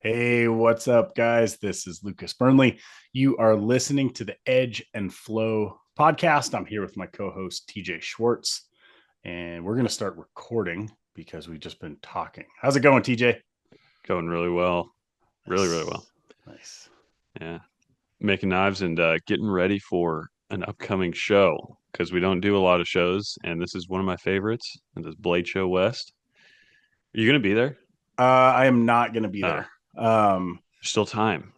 Hey, what's up, guys? This is Lucas Burnley. You are listening to the Edge and Flow podcast. I'm here with my co host, TJ Schwartz, and we're going to start recording because we've just been talking. How's it going, TJ? Going really well. Really, really well. Nice. Nice. Yeah. Making knives and getting ready for an upcoming show because we don't do a lot of shows. And this is one of my favorites. And this Blade Show West. Are you going to be there? I am not going to be Oh, there. Um, there's still time.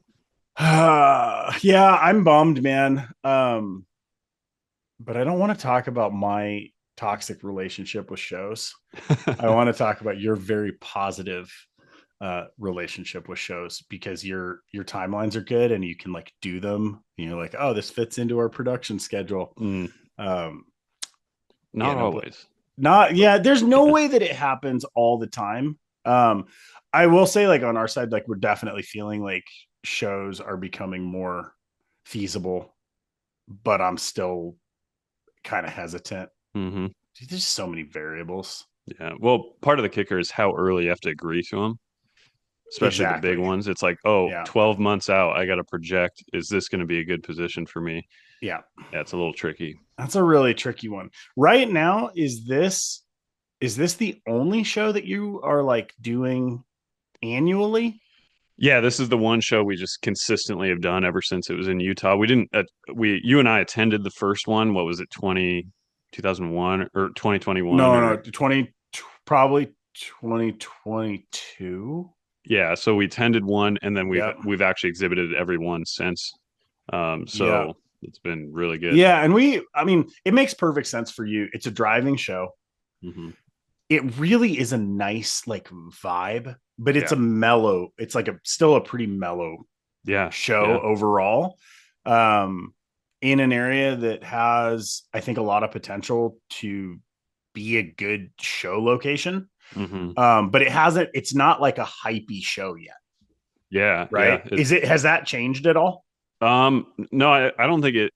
yeah, I'm bummed, man. But I don't want to talk about my toxic relationship with shows. I want to talk about your very positive relationship with shows because your timelines are good and you can like do them. You're like, oh, this fits into our production schedule. Mm, Um, yeah, not no, but always. not But yeah. There's no yeah. way that it happens all the time. I will say, like on our side, like we're definitely feeling like shows are becoming more feasible, but I'm still kind of hesitant. hmm There's so many variables. Yeah. Well, part of the kicker is how early you have to agree to them, especially the big Exactly. ones. It's like, oh, Yeah. 12 months out, I got to project. Is this going to be a good position for me? Yeah. Yeah, it's a little tricky. That's a really tricky one. Right now, is this the only show that you are like doing annually? Yeah, this is the one show we just consistently have done ever since it was in Utah. We didn't you and I attended the first one. What was it, 2001 or 2021 No, no, or 20 probably 2022. yeah, so we attended one and then we've Yep. we've actually exhibited every one since. Yeah. So it's been really good. Yeah, and I mean, it makes perfect sense for you. It's a driving show. hmm It really is a nice like vibe, but Yeah. it's like a still a pretty mellow Yeah. show Yeah. overall. Um, in an area that has, I think, a lot of potential to be a good show location. hmm But it's not like a hypey show yet, Yeah. Yeah. right? Has that changed at all? No, I don't think it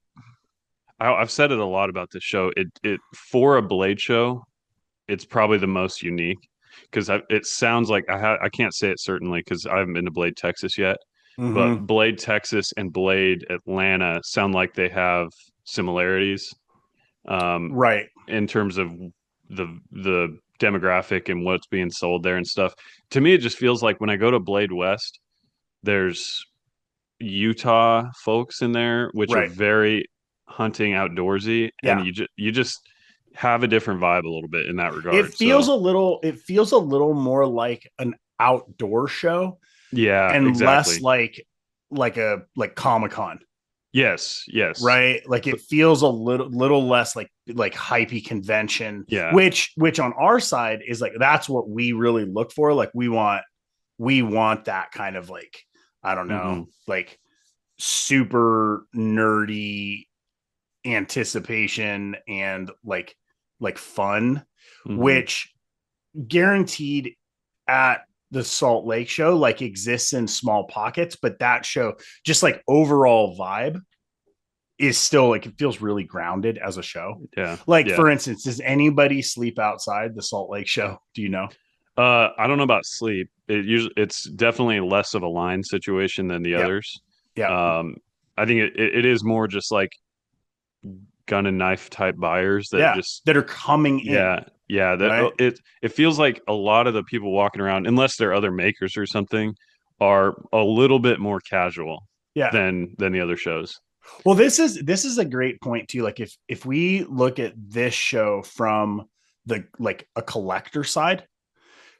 I've said it a lot about this show. It for a Blade show, it's probably the most unique because it sounds like I can't say it certainly because I haven't been to Blade, Texas yet, but Mm-hmm. Blade, Texas and Blade, Atlanta sound like they have similarities um, Right. in terms of the demographic and what's being sold there and stuff. To me, it just feels like when I go to Blade West, there's Utah folks in there, which are Right. very hunting outdoorsy, and Yeah. you just have a different vibe a little bit in that It regard. feels So a little it feels a little more like an outdoor show yeah, and less exactly. like Comic-Con, Yes, yes. right? Like But it feels a little less like hypey convention, yeah. which on our side is like that's what we really look for. Like we want that kind of like, I don't know, hmm like super nerdy anticipation and like fun, hmm which guaranteed at the Salt Lake show like exists in small pockets, but that show just like overall vibe is still like it feels really grounded as a show. Yeah. Like Yeah. for instance, does anybody sleep outside the Salt Lake show? Do you know? I don't know about sleep. It's definitely less of a line situation than the Yep. others. Yep. Um, I think it is more just like gun and knife type buyers that Yeah. just That are coming in, yeah, yeah, that right? it feels like a lot of the people walking around, unless they're other makers or something, are a little bit more casual Yeah. than the other shows. Well, this is a great point too. Like if we look at this show from the like a collector side,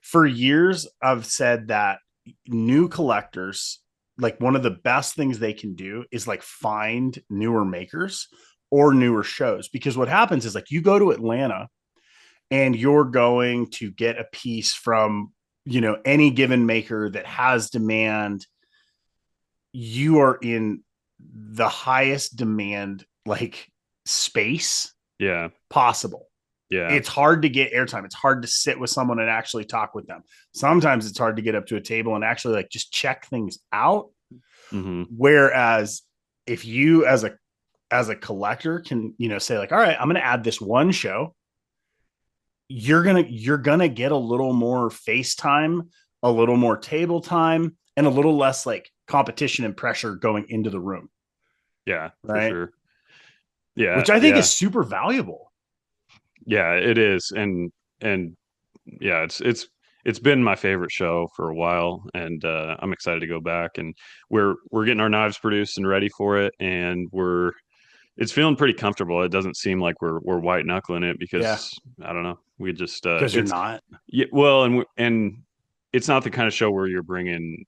for years I've said that new collectors, like one of the best things they can do is like find newer makers or newer shows, because what happens is like you go to Atlanta and you're going to get a piece from any given maker that has demand. You are in the highest demand like space Yeah, possible. yeah, It's hard to get airtime. It's hard to sit with someone and actually talk with them. Sometimes it's hard to get up to a table and actually like just check things out. hmm Whereas if you as a collector can, say like, all right, I'm going to add this one show, you're going to get a little more face time, a little more table time, and a little less like competition and pressure going into the room, Yeah, for right? sure. Yeah, Which I think is yeah, super valuable. yeah. It is, and yeah, it's been my favorite show for a while, and I'm excited to go back. And we're getting our knives produced and ready for it, and we're it's feeling pretty comfortable. It doesn't seem like we're white knuckling it Yeah, because I don't know. We just because you're it's not. yeah, well, and it's not the kind of show where you're bringing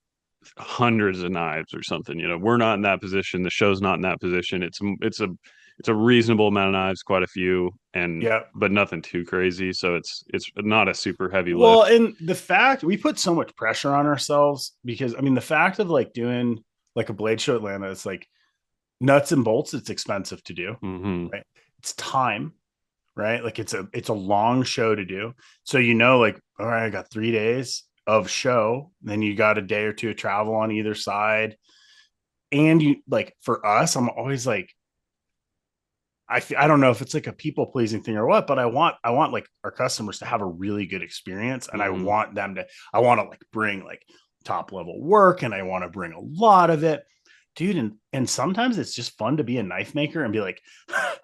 hundreds of knives or something. We're not in that position. The show's not in that position. It's a reasonable amount of knives, quite a few, and Yeah. but nothing too crazy. So it's not a super heavy Well, lift. and the fact we put so much pressure on ourselves because I mean the fact of like doing like a blade show Atlanta, it's like nuts and bolts, it's expensive to do, Hmm. right? It's time, right? Like it's a long show to do. So like, all right, I got 3 days of show, then you got a day or two of travel on either side. And you like for us, I'm always like, I don't know if it's like a people pleasing thing or what, but I want like our customers to have a really good experience, and Hmm. I want to like bring like top level work, and I want to bring a lot of it, dude. And sometimes it's just fun to be a knife maker and be like,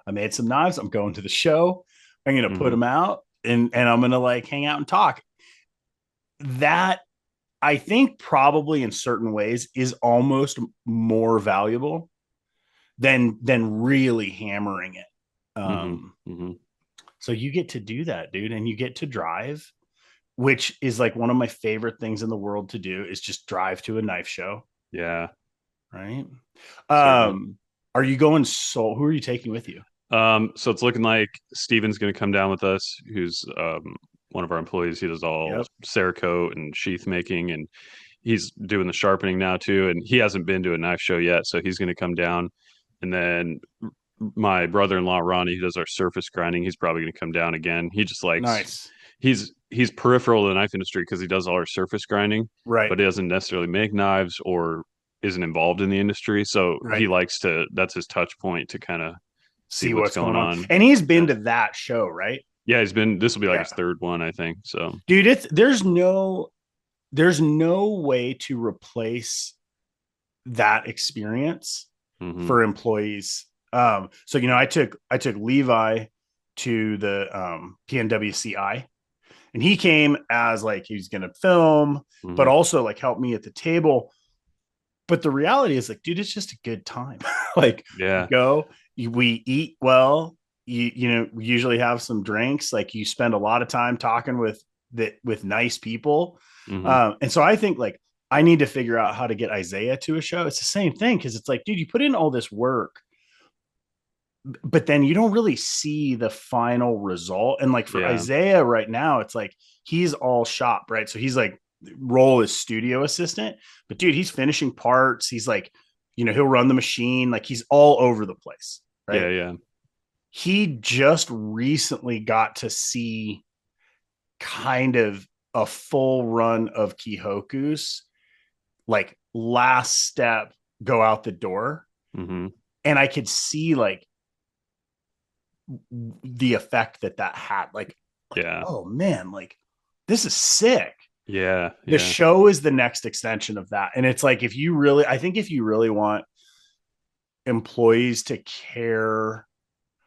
I made some knives. I'm going to the show. I'm gonna put Hmm. them out, and I'm gonna like hang out and talk. That I think probably in certain ways is almost more valuable than really hammering it. Hmm. Um, Hmm. so you get to do that, dude, and you get to drive, which is like one of my favorite things in the world to do is just drive to a knife show, Yeah, right? certainly. Um, are you going solo? Who are you taking with you? So it's looking like Steven's going to come down with us, who's one of our employees. He does all Yep. Cerakote and sheath making, and he's doing the sharpening now too. And he hasn't been to a knife show yet, so he's going to come down. And then my brother-in-law Ronnie, who does our surface grinding, he's probably going to come down again. He just likes Nice. he's peripheral to the knife industry because he does all our surface grinding, Right. but he doesn't necessarily make knives or isn't involved in the industry. So he Right. likes to that's his touch point to kind of see See what's what's going going on. on. And he's been Yeah. to that show, right? Yeah, this will be like Yeah. his third one, I think. So, Dude, there's no way to replace that experience hmm. for employees. So I took Levi to the PNWCI, and he came as like he was gonna film, but Hmm. also like help me at the table. But the reality is like, dude, it's just a good time. Like we Yeah. go, we eat well. We usually have some drinks. Like you spend a lot of time talking with nice people. Hmm. And so I think like I need to figure out how to get Isaiah to a show. It's the same thing because it's like, dude, you put in all this work, but then you don't really see the final result. And like for Yeah. Isaiah right now, it's like he's all shop, right? So he's like role as studio assistant, but dude, he's finishing parts. He's like, he'll run the machine. Like he's all over the place, Yeah. right? Yeah. He just recently got to see kind of a full run of Kihokus, like last step go out the door. Hmm. And I could see like the effect that had. Like, Yeah. oh man, like this is sick. Yeah. The Yeah. show is the next extension of that. And it's like I think if you really want employees to care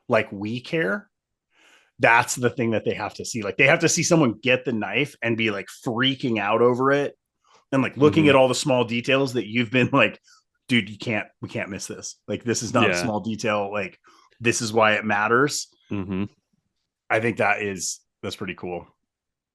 like we care, that's the thing that they have to see. Like they have to see someone get the knife and be like freaking out over it and like looking Hmm. at all the small details that you've been like, dude, we can't miss this. Like this is not a Yeah. small detail. Like this is why it matters. Hmm. I think that's pretty cool.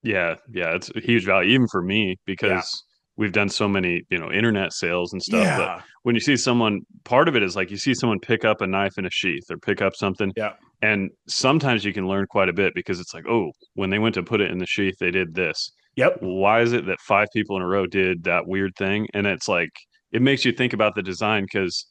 Yeah, yeah, it's a huge value even for me Yeah. because we've done so many, internet sales and stuff. But Yeah. when you see someone, part of it is like you see someone pick up a knife in a sheath or pick up something, Yeah. and sometimes you can learn quite a bit because it's like, oh, when they went to put it in the sheath, they did this. Yep. Why is it that five people in a row did that weird thing? And it's like it makes you think about the design because,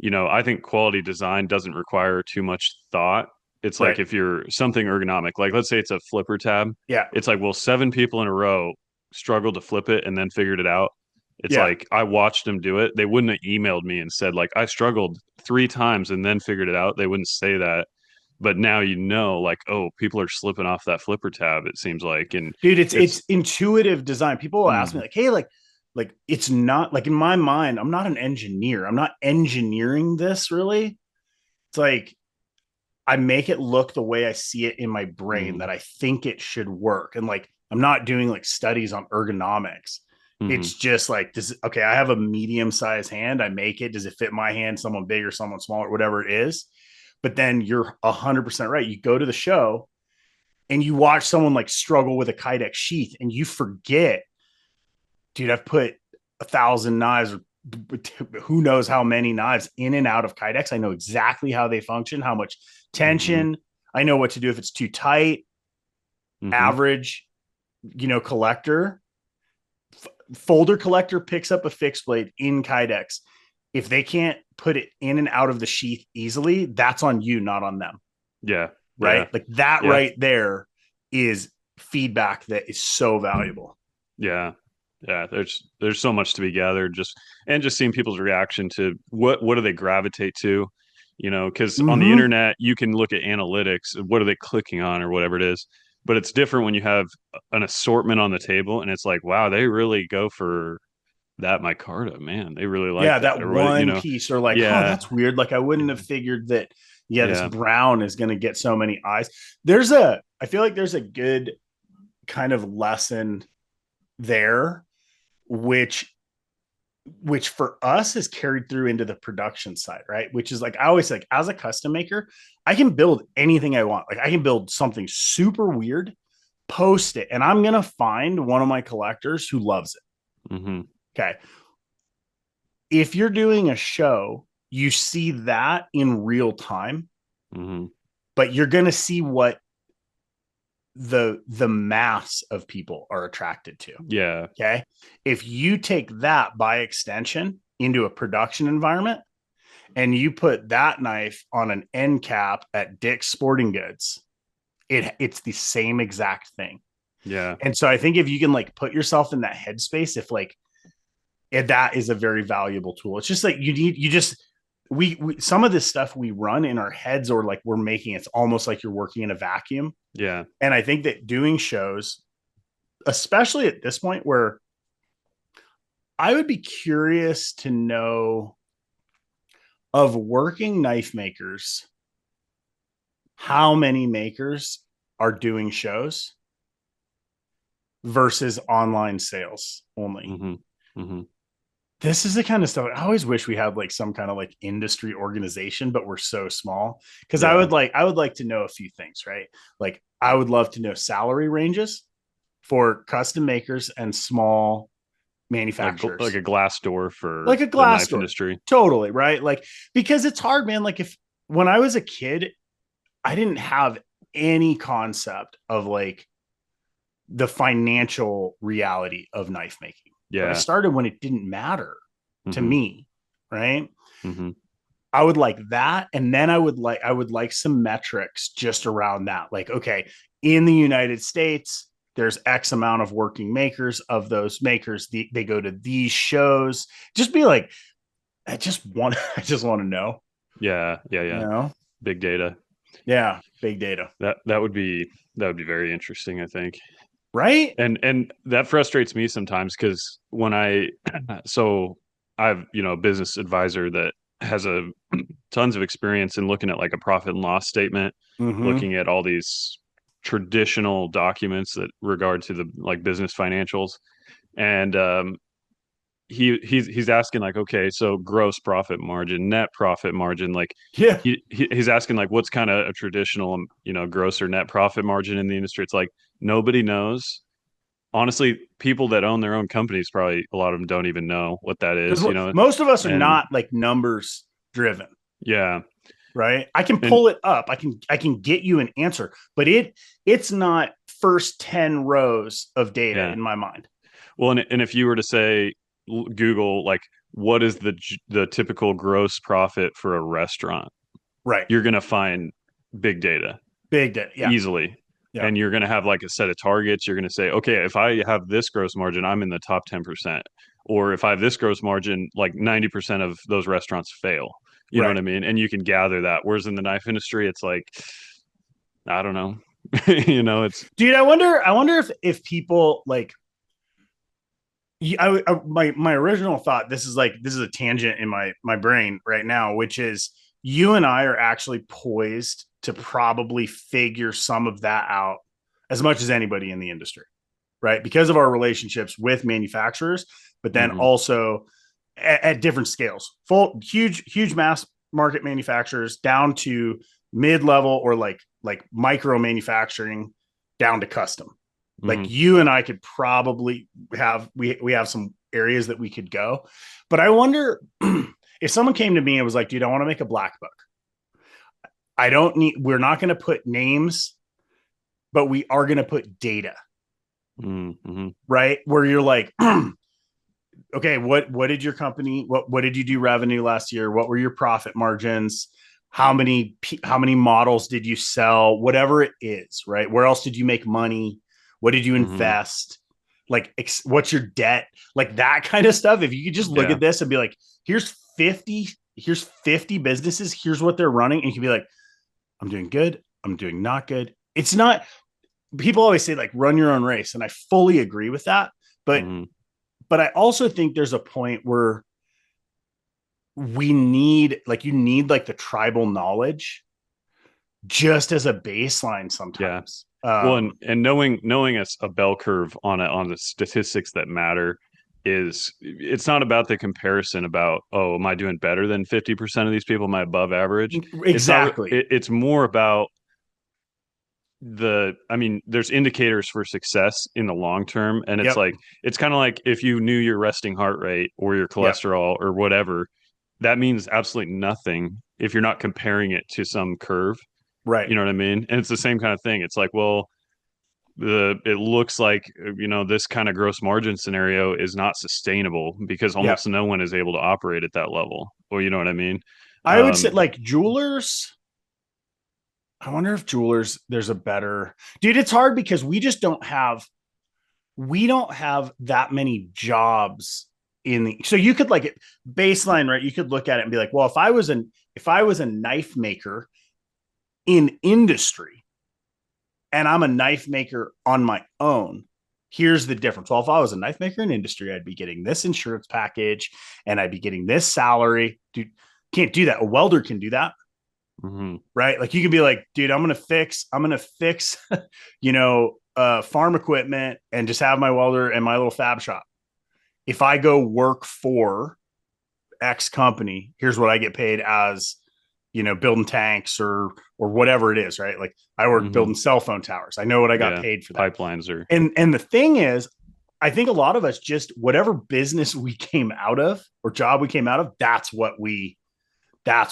I think quality design doesn't require too much thought. It's like Right. if you're something ergonomic, like let's say it's a flipper tab, Yeah. it's like, well, seven people in a row struggled to flip it and then figured it out. It's Yeah. like I watched them do it. They wouldn't have emailed me and said like I struggled three times and then figured it out. They wouldn't say that. But now like, oh, people are slipping off that flipper tab, it seems like. And Dude, it's it's intuitive design. People will ask me mm, like, "Hey, like like it's not like in my mind, I'm not an engineer. I'm not engineering this really. It's like I make it look the way I see it in my brain Mm-hmm. that I think it should work. And like I'm not doing like studies on ergonomics. Mm-hmm. It's just like this. Okay, I have a medium sized hand. I make it. Does it fit my hand? Someone bigger, someone smaller, whatever it is. But then you're 100% right. You go to the show and you watch someone like struggle with a Kydex sheath, and you forget, dude, I've put 1,000 knives or who knows how many knives in and out of Kydex. I know exactly how they function, how much Mm-hmm. tension. I know what to do if it's too tight. Mm-hmm. Average, collector, folder collector picks up a fixed blade in Kydex. If they can't put it in and out of the sheath easily, that's on you, not on them. Yeah. Right? Yeah. Like that Yeah. right there is feedback that is so valuable. Yeah. Yeah. There's so much to be gathered, just seeing people's reaction to what do they gravitate to, because on the Mm-hmm. internet you can look at analytics, what are they clicking on or whatever it is. But it's different when you have an assortment on the table and it's like, wow, they really go for that micarta, man. They really like Yeah, that. that Or what, one piece, or like, oh, yeah. that's weird. Like, I wouldn't have figured that, yeah, this Yeah. brown is going to get so many eyes. I feel like there's a good kind of lesson there, which, for us is carried through into the production side, right? Which is like, I always like, as a custom maker, I can build anything I want. Like, I can build something super weird, post it, and I'm going to find one of my collectors who loves it. Mm-hmm. Okay. If you're doing a show, you see that in real time, Mm-hmm. but you're going to see what the mass of people are attracted to. Yeah. Okay. If you take that by extension into a production environment and you put that knife on an end cap at Dick's Sporting Goods, it's the same exact thing. Yeah. And so I think if you can like put yourself in that headspace, if like that is a very valuable tool. It's just like you just we some of this stuff we run in our heads, or like we're making it's almost like you're working in a vacuum. Yeah. And I think that doing shows, especially at this point where I would be curious to know of working knife makers, how many makers are doing shows versus online sales only. Mm-hmm. Mm-hmm. This is the kind of stuff I always wish we had like some kind of like industry organization, but we're so small. Cause Yeah. I would like to know a few things, right? Like I would love to know salary ranges for custom makers and small Like manufacturers, a glass door for like a the glass knife store. industry. Totally. Right. Like, because it's hard, man. Like if, when I was a kid, I didn't have any concept of like the financial reality of knife making. But I Yeah. started when it didn't matter to Mm-hmm. me, right? Mm-hmm. I would like that, and then I would like some metrics just around that. Like, okay, in the United States, there's X amount of working makers. Of those makers, they go to these shows. Just be like, I just want to know, Yeah. Yeah. you Yeah. know? Big data. Yeah, big data, That would be very interesting, I think. right? And that frustrates me sometimes because when I so I've a business advisor that has a tons of experience in looking at like a profit and loss statement, Mm-hmm. looking at all these traditional documents that regard to the like business financials. And he's asking like, okay, so gross profit margin, net profit margin, like Yeah, he's asking like what's kind of a traditional gross or net profit margin in the industry. It's like nobody knows. Honestly, people that own their own companies, probably a lot of them don't even know what that is, because most of us are and not like numbers driven, yeah. right? I can And pull it up. I can get you an answer, but it's not first 10 rows of data yeah. in my mind. Well, and if you were to say Google like what is the typical gross profit for a restaurant, Right. you're going to find big data Big data. Yeah. easily. Yeah. And you're going to have like a set of targets. You're going to say, okay, if I have this gross margin, I'm in the top 10%. Or if I have this gross margin, like 90% of those restaurants fail. You know what Right. I mean? And you can gather that. Whereas in the knife industry, it's like, I don't know. It's Dude, I wonder if people like, My original thought, this is a tangent in my brain right now, which is you and I are actually poised to probably figure some of that out as much as anybody in the industry, right? Because of our relationships with manufacturers, but then Hmm. also at different scales, full huge mass market manufacturers down to mid level or like micro manufacturing down to custom. Like Hmm. you and I could probably we have some areas that we could go, but I wonder if someone came to me and was like, "Dude, I want to make a black book. I don't need. We're not going to put names, but we are going to put data, Hmm. right? Where you're like, okay, what did your company what did you do revenue last year? What were your profit margins? How many models did you sell? Whatever it is, right? Where else did you make money? What did you Hmm. invest? Like what's your debt? Like that kind of stuff. If you could just look Yeah. at this and be like, here's 50 businesses, here's what they're running, and you can be like, I'm doing good, I'm doing not good. It's not people always say like run your own race, and I fully agree with that. But Hmm. I also think there's a point where we need like you need like the tribal knowledge just as a baseline Yeah. sometimes. Well, and knowing a bell curve on the statistics that matter is it's not about the comparison about, oh, am I doing better than 50% of these people? Am I above average? It's not. Exactly. It's more about I mean, there's indicators for success in the long term, and it's Yep. like it's kind of like if you knew your resting heart rate or your Yep. cholesterol or whatever, that means absolutely nothing if you're not comparing it to some curve. Right. You know what I mean? And it's the same kind of thing. It's like, well, it looks like this kind of gross margin scenario is not sustainable because Yep. almost no one is able to operate at that level. Well, you know what I mean? I would say Um, like jewelers. I wonder if jewelers there's a better dude. It's hard because we don't have that many jobs in the so you could like it baseline, right? You could look at it and be like, well, if I was a knife maker in industry and I'm a knife maker on my own, here's the difference. Well, if I was a knife maker in industry, I'd be getting this insurance package and I'd be getting this salary. Dude, can't do that. A welder can do that, mhm, right? Like you can be like, dude, I'm gonna fix, farm equipment and just have my welder and my little fab shop. If I go work for X company, here's what I get paid as, building tanks or whatever it is, right? Like I work mhm, building cell phone towers. I know what I got yeah, paid for that. pipelines are, And the thing is, I think a lot of us just whatever business we came out of or job we came out of, that's what we yeah,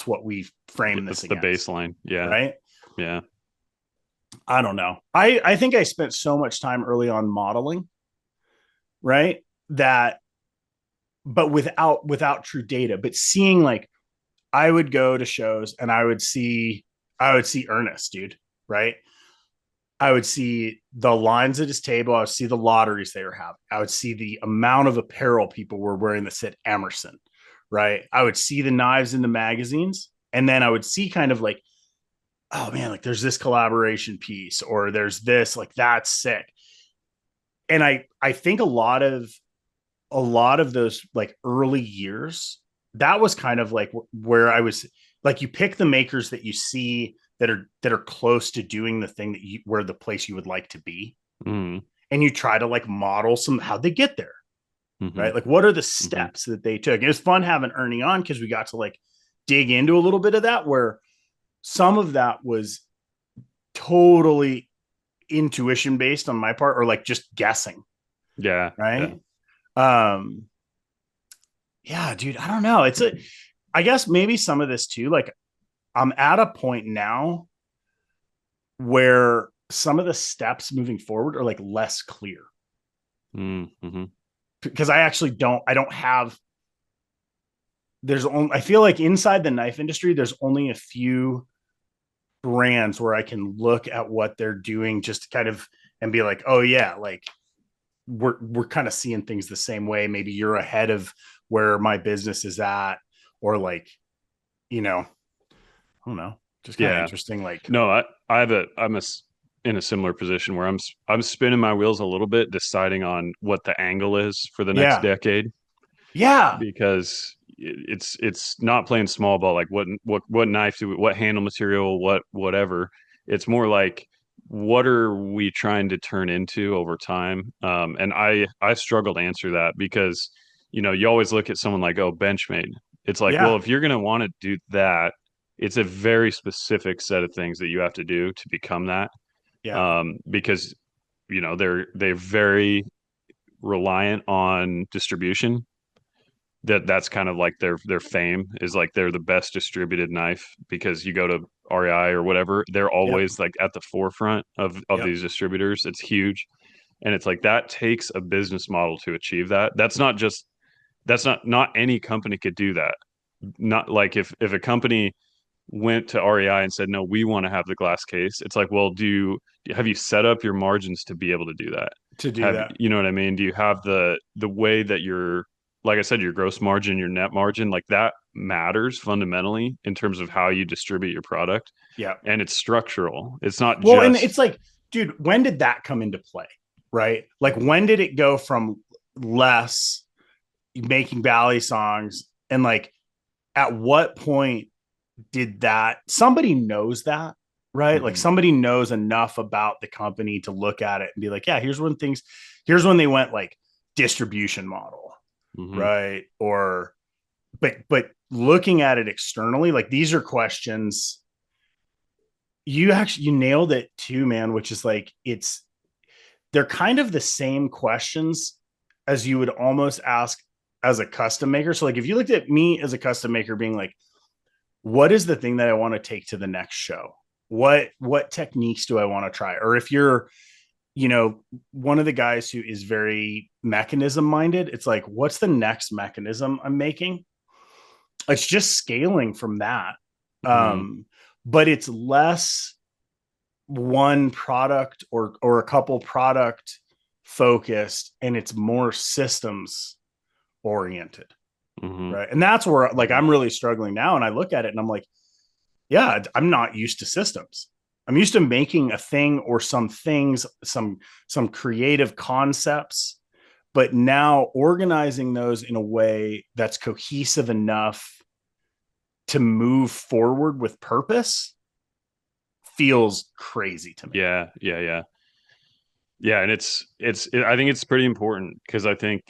frame this that's the against, baseline. Yeah, right? yeah, I don't know. I think I spent so much time early on modeling, right? That but without true data, but seeing like I would go to shows and I would see Ernest, dude, right? I would see the lines at his table. I would see the lotteries they were having. I would see the amount of apparel people were wearing that said Emerson, right? I would see the knives in the magazines. And then I would see kind of like, oh man, like there's this collaboration piece or there's this, like that's sick. And I think a lot of those like early years, that was kind of like where I was like, you pick the makers that you see that are close to doing the thing that you where the place you would like to be, mhm, and you try to like model some how they get there, mhm, right? Like what are the mhm, steps that they took? It was fun having Ernie on because we got to like dig into a little bit of that where some of that was totally intuition based on my part or like just guessing, yeah, yeah, right? Um, yeah, dude, I don't know. I guess maybe some of this too. Like I'm at a point now where some of the steps moving forward are like less clear mhm, because I don't have, I feel like inside the knife industry, there's only a few brands where I can look at what they're doing just to kind of and be like, oh yeah, like we're kind of seeing things the same way. Maybe you're ahead of where my business is at, or like, I don't know, just kind of yeah. interesting. Like, No, I'm a in a similar position where I'm spinning my wheels a little bit, deciding on what the angle is for the next Yeah. decade, Yeah. because it's not playing small ball, like what knife do we, what handle material, whatever. It's more like, what are we trying to turn into over time? And I struggle to answer that, because you always look at someone like, oh, Benchmade. It's like, well, Yeah. if you're going to want to do that, it's a very specific set of things that you have to do to become that. Yeah. Because they're very reliant on distribution. That's kind of like their fame, is like they're the best distributed knife, because you go to REI or whatever, they're Yep. always like at the forefront of Yep. these distributors. It's huge. And it's like, that takes a business model to achieve that. That's not any company could do that. Not like, if a company went to REI and said, no, we want to have the glass case, it's like, well, have you set up your margins to be able to do that? To do Have that. you know what I mean? Do you have the way that like I said, your gross margin, your net margin, like that matters fundamentally in terms of how you distribute your product. Yeah. And it's structural. It's not Well, and just it's like, dude, when did that come into play? Right? Like, when did it go from less making Valley songs, and like, at what point did that, somebody knows that, right? Like, Mhm, somebody knows enough about the company to look at it and be like, yeah, here's when they went like distribution model, mhm, right? Or, but looking at it externally, like, these are questions. You nailed it too, man, which is like, they're kind of the same questions as you would almost ask as a custom maker. So like, if you looked at me as a custom maker being like, what is the thing that I want to take to the next show? What techniques do I want to try? Or if you're, one of the guys who is very mechanism minded, it's like, what's the next mechanism I'm making? It's just scaling from that. mhm, Um, but it's less one product or a couple product focused, and it's more systems oriented, mhm, right? And that's where, like, mhm. I'm really struggling now, and I look at it and I'm like, yeah, I'm not used to systems. I'm used to making a thing or some things, some creative concepts, but now organizing those in a way that's cohesive enough to move forward with purpose feels crazy to me. Yeah, yeah, yeah. Yeah, and I think it's pretty important, because I think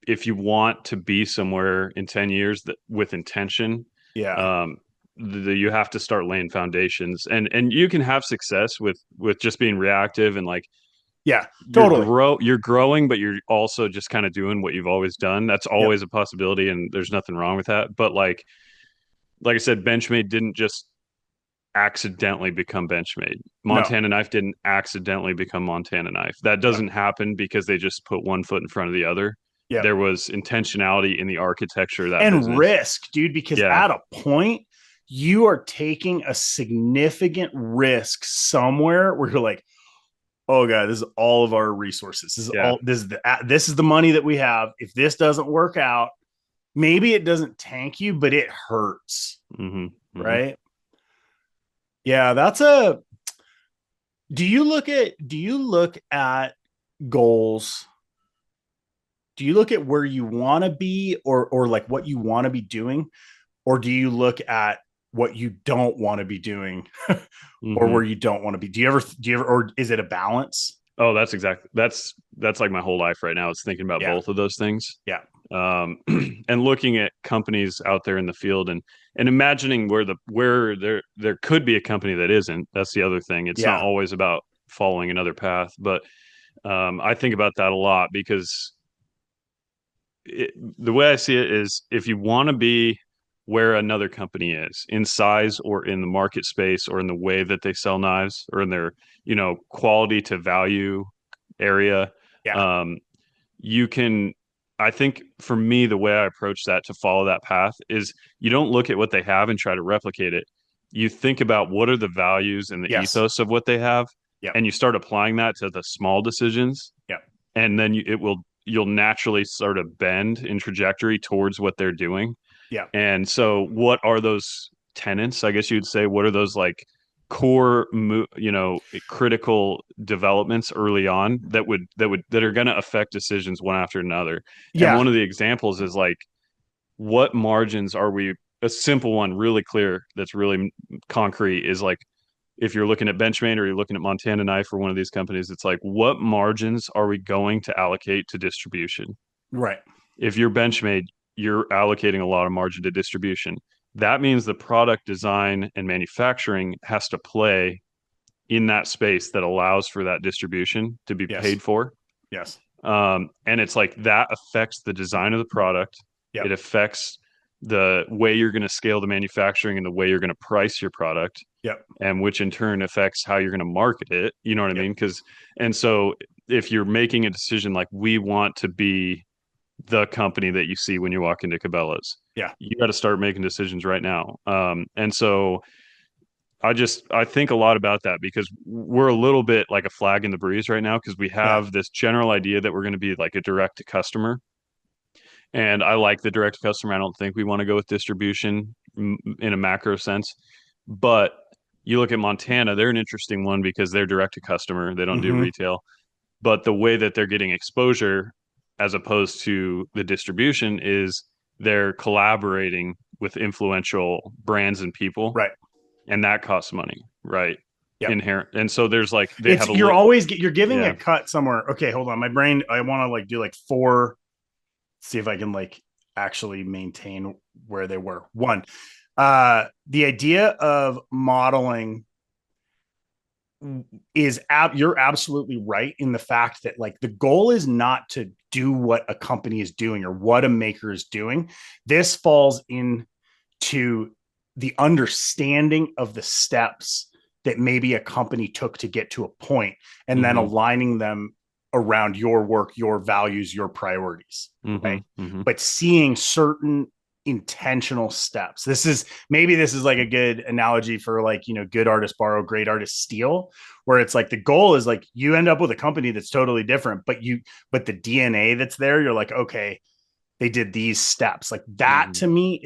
if you want to be somewhere in 10 years that with intention, Yeah. um, you have to start laying foundations, and you can have success with just being reactive, and like, Yeah, totally. you're growing, but you're also just kind of doing what you've always done. That's Yep. always a possibility, and there's nothing wrong with that. But like I said, Benchmade didn't just accidentally become Benchmade. No. Montana Knife didn't accidentally become Montana Knife. That Yep. doesn't happen because they just put one foot in front of the other. Yep. There was intentionality in the architecture of that And business. risk, dude, because Yeah. at a point, you are taking a significant risk somewhere where you're like, oh god, this is all of our resources. Yeah. This is the money that we have. If this doesn't work out, maybe it doesn't tank you, but it hurts, Hmm. Hmm. right? Yeah, that's a do you look at goals? Do you look at where you want to be, or like what you want to be doing, or do you look at what you don't want to be doing or Hmm. where you don't want to be? Do you ever, or is it a balance? Oh, that's like my whole life right now. It's thinking about Yeah. both of those things. Yeah. Um, and looking at companies out there in the field, and imagining where there could be a company that isn't. That's the other thing. It's not Yeah. always about following another path, but I think about that a lot, because the way I see it is, if you want to be where another company is in size, or in the market space, or in the way that they sell knives, or in their, quality to value area, Yeah. um, you can, I think for me, the way I approach that to follow that path is, you don't look at what they have and try to replicate it. You think about what are the values and the Yes. ethos of what they have, Yep. and you start applying that to the small decisions, Yep. and then you'll naturally sort of bend in trajectory towards what they're doing. Yep. And so, what are those tenets, I guess you'd say? What are those, like, core, critical developments early on that are going to affect decisions one after another. And Yeah. one of the examples is like, what margins are we? A simple one, really clear, that's really concrete, is like, if you're looking at Benchmade or you're looking at Montana Knife or one of these companies, it's like, what margins are we going to allocate to distribution? Right. If you're Benchmade, you're allocating a lot of margin to distribution. That means the product design and manufacturing has to play in that space that allows for that distribution to be Yes. paid for. Yes. And it's like that affects the design of the product. Yep. It affects the way you're going to scale the manufacturing and the way you're going to price your product, Yep. and which in turn affects how you're going to market it. You know what I Yep. mean? And so if you're making a decision like, we want to be the company that you see when you walk into Cabela's, Yeah. you got to start making decisions right now. And so I think a lot about that, because we're a little bit like a flag in the breeze right now, because we Yeah. have this general idea that we're going to be like a direct to customer. And I like the direct to customer. I don't think we want to go with distribution in a macro sense. But you look at Montana, they're an interesting one because they're direct to customer. They don't do Mm-hmm. retail. But the way that they're getting exposure as opposed to the distribution is they're collaborating with influential brands and people, Right. and that costs money, right? Yep. Inherent. And so there's like, they It's have a you're little, always you're giving a yeah. cut somewhere. Okay, hold on. My brain, I want to like do like four, see if I can like actually maintain where they were. One, the idea of modeling is you're absolutely right in the fact that like the goal is not to do what a company is doing or what a maker is doing. This falls into the understanding of the steps that maybe a company took to get to a point, and then Mm-hmm. aligning them around your work, your values, your priorities, Mm-hmm. right? Mm-hmm. But seeing certain intentional steps. This is like a good analogy for like, good artists borrow, great artists steal, where it's like the goal is like you end up with a company that's totally different, but the DNA that's there, you're like, okay, they did these steps. Like that Mm-hmm. to me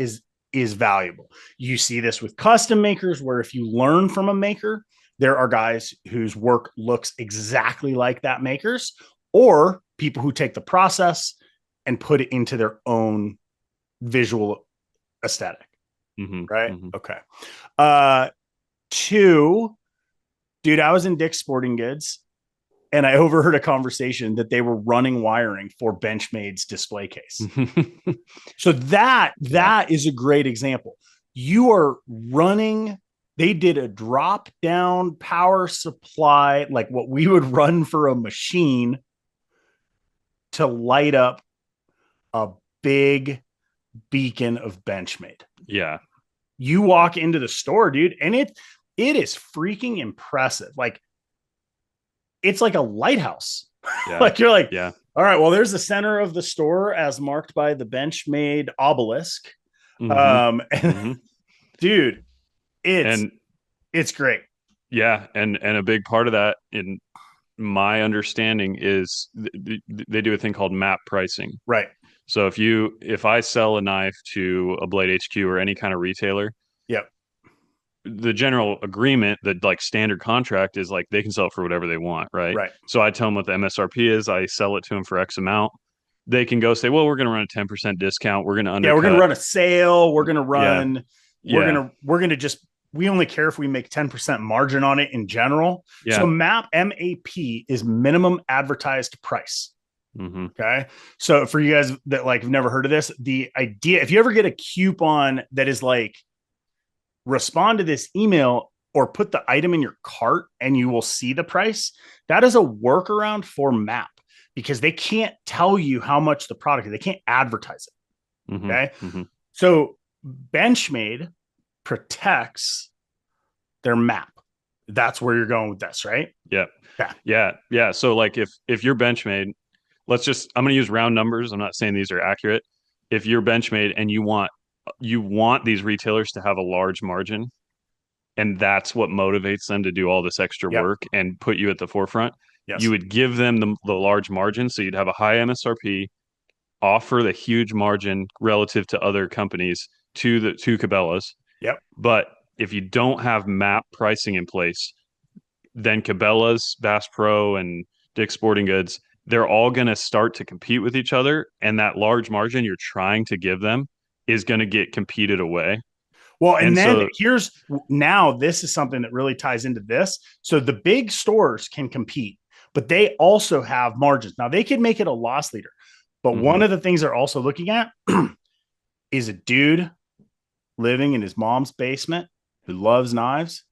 is valuable. You see this with custom makers, where if you learn from a maker, there are guys whose work looks exactly like that maker's, or people who take the process and put it into their own visual aesthetic. Mm-hmm. Right. Mm-hmm. Okay. Uh, Two, dude, I was in Dick's Sporting Goods and I overheard a conversation that they were running wiring for Benchmade's display case. So that Yeah. is a great example. You are running, they did a drop down power supply, like what we would run for a machine, to light up a big beacon of Benchmade. Yeah. You walk into the store, dude, and it is freaking impressive. Like it's like a lighthouse. Yeah. Like you're like, Yeah. all right, well, there's the center of the store as marked by the Benchmade obelisk. Mm-hmm. And Mm-hmm. dude, it's And it's great. yeah, and a big part of that, in my understanding, is they do a thing called map pricing. Right. So if I sell a knife to a Blade HQ or any kind of retailer, Yep. the general agreement, that like standard contract, is like they can sell it for whatever they want, right? Right. So I tell them what the MSRP is, I sell it to them for X amount. They can go say, well, we're going to run a 10% discount. We're going to Yeah, we're gonna undercut. run a sale. Yeah. Yeah. We're gonna just we only care if we make 10% margin on it in general. So Yeah. MAP is minimum advertised price. Mm-hmm. Okay. So for you guys that like have never heard of this, the idea, if you ever get a coupon that is like, respond to this email or put the item in your cart and you will see the price, that is a workaround for MAP, because they can't tell you how much the product is. They can't advertise it. Mm-hmm. Okay. Mm-hmm. So Benchmade protects their MAP. That's where you're going with this, right? Yeah. Yeah. Yeah. Yeah. So like if you're Benchmade, I'm going to use round numbers. I'm not saying these are accurate. If you're Benchmade and you want these retailers to have a large margin, and that's what motivates them to do all this extra Yep. work and put you at the forefront, Yes. you would give them the large margin. So you'd have a high MSRP, offer the huge margin relative to other companies to Cabela's. Yep. But if you don't have MAP pricing in place, then Cabela's, Bass Pro, and Dick's Sporting Goods, they're all going to start to compete with each other. And that large margin you're trying to give them is going to get competed away. Well, and And then so, this is something that really ties into this. So the big stores can compete, but they also have margins. Now they could make it a loss leader, but one of the things they're also looking at is a dude living in his mom's basement who loves knives,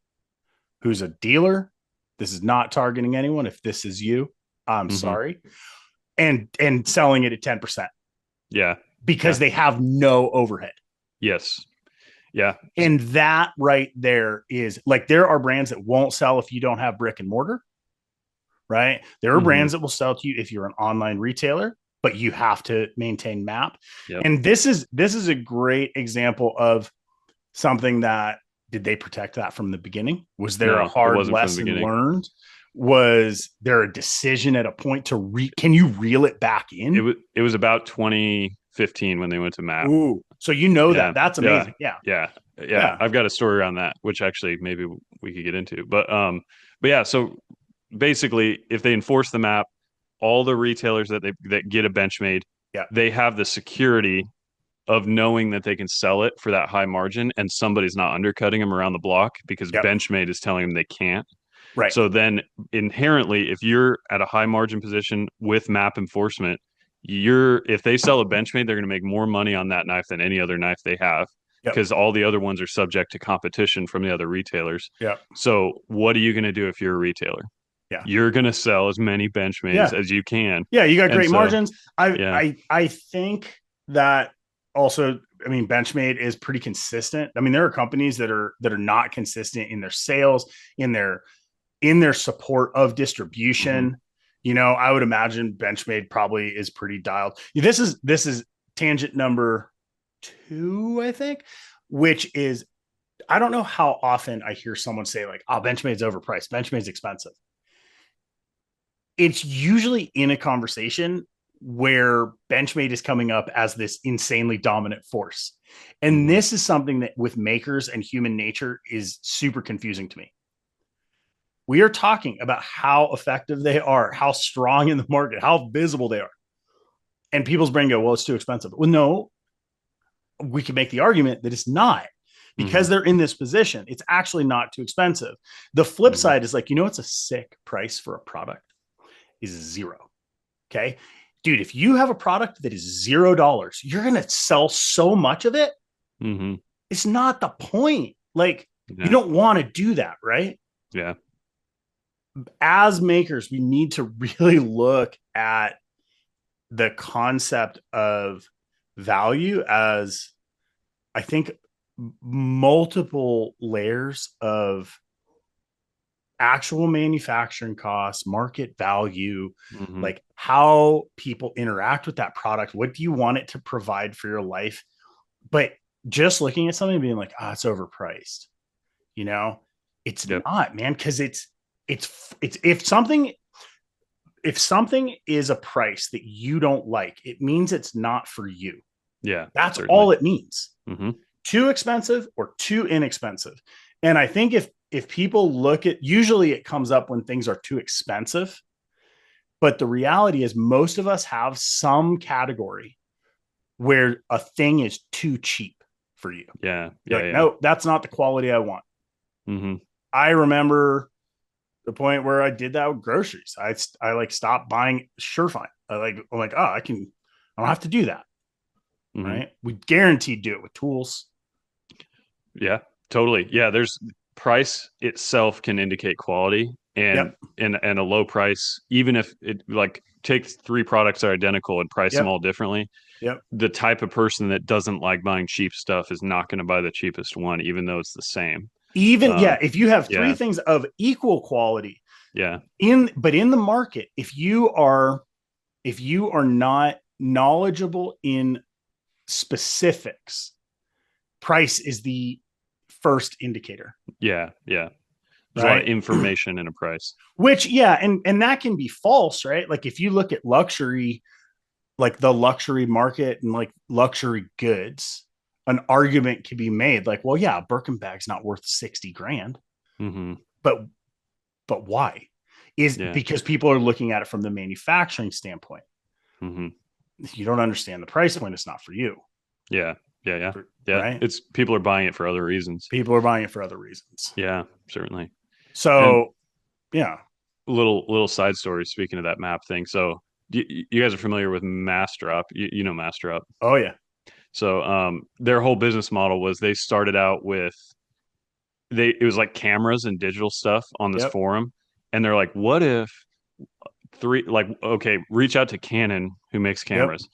who's a dealer. This is not targeting anyone. If this is you, I'm sorry. And selling it at 10%. Yeah. Because they have no overhead. Yes. Yeah. And that right there is like, there are brands that won't sell if you don't have brick and mortar, right? There are brands that will sell to you if you're an online retailer, but you have to maintain MAP. Yep. And this is a great example of something that, did they protect that from the beginning? Was there a hard lesson learned? Was there a decision at a point to can you reel it back in? It was about 2015 when they went to MAP. Ooh, so that's amazing. Yeah. I've got a story around that, which actually maybe we could get into. But yeah. So basically, if they enforce the MAP, all the retailers that get a Benchmade, they have the security of knowing that they can sell it for that high margin, and somebody's not undercutting them around the block because Benchmade is telling them they can't. Right. So then inherently, if you're at a high margin position with MAP enforcement, if they sell a Benchmade, they're going to make more money on that knife than any other knife they have, because all the other ones are subject to competition from the other retailers. Yeah. So what are you going to do if you're a retailer? Yeah. You're going to sell as many Benchmades as you can. Yeah. You got great margins. I think that also, I mean, Benchmade is pretty consistent. I mean, there are companies that are not consistent in their sales, in their support of distribution. You know, I would imagine Benchmade probably is pretty dialed. This is tangent number 2, I think, which is, I don't know how often I hear someone say like, "Oh, Benchmade's overpriced. Benchmade's expensive." It's usually in a conversation where Benchmade is coming up as this insanely dominant force. And this is something that with makers and human nature is super confusing to me. We are talking about how effective they are, how strong in the market, how visible they are. And people's brain go, well, it's too expensive. Well, no, we can make the argument that it's not, because they're in this position. It's actually not too expensive. The flip side is like, it's a sick price for a product is 0. Okay. Dude, if you have a product that is $0, you're going to sell so much of it. It's not the point. Like, you don't want to do that, right? Yeah. As makers, we need to really look at the concept of value as, I think, multiple layers of actual manufacturing costs, market value, like how people interact with that product. What do you want it to provide for your life? But just looking at something and being like, it's overpriced, it's not, man. Cause it's if something is a price that you don't like, it means it's not for you. Yeah. That's all it means. Too expensive or too inexpensive. And I think if people look at, usually it comes up when things are too expensive, but the reality is most of us have some category where a thing is too cheap for you. Yeah. No, that's not the quality I want. I remember the point where I did that with groceries. I like stopped buying Surefine. I'm like, I don't have to do that. Right. We guaranteed do it with tools. Yeah, totally. Yeah. There's price itself can indicate quality, and a low price, even if it like take 3 products that are identical and price them all differently. The type of person that doesn't like buying cheap stuff is not going to buy the cheapest one, even though it's the same. If you have 3 things of equal quality, in the market, if you are not knowledgeable in specifics, price is the first indicator. There's a lot of information in a price, which and that can be false, right? Like if you look at luxury, like the luxury market and like luxury goods, an argument can be made like, well, yeah, a Birkin bag's not worth 60 grand, Mm-hmm. but why? Is Yeah. because people are looking at it from the manufacturing standpoint. Mm-hmm. If you don't understand the price point, it's not for you. Yeah. Yeah. Yeah. Yeah. Right? It's people are buying it for other reasons. People are buying it for other reasons. Yeah, certainly. And So, yeah. little side story. Speaking of that map thing, so you guys are familiar with Mastrop. You know Mastrop. Oh, yeah. So their whole business model was they started out with it was like cameras and digital stuff on this Yep. forum, and they're like, what if okay, reach out to Canon who makes Yep. cameras,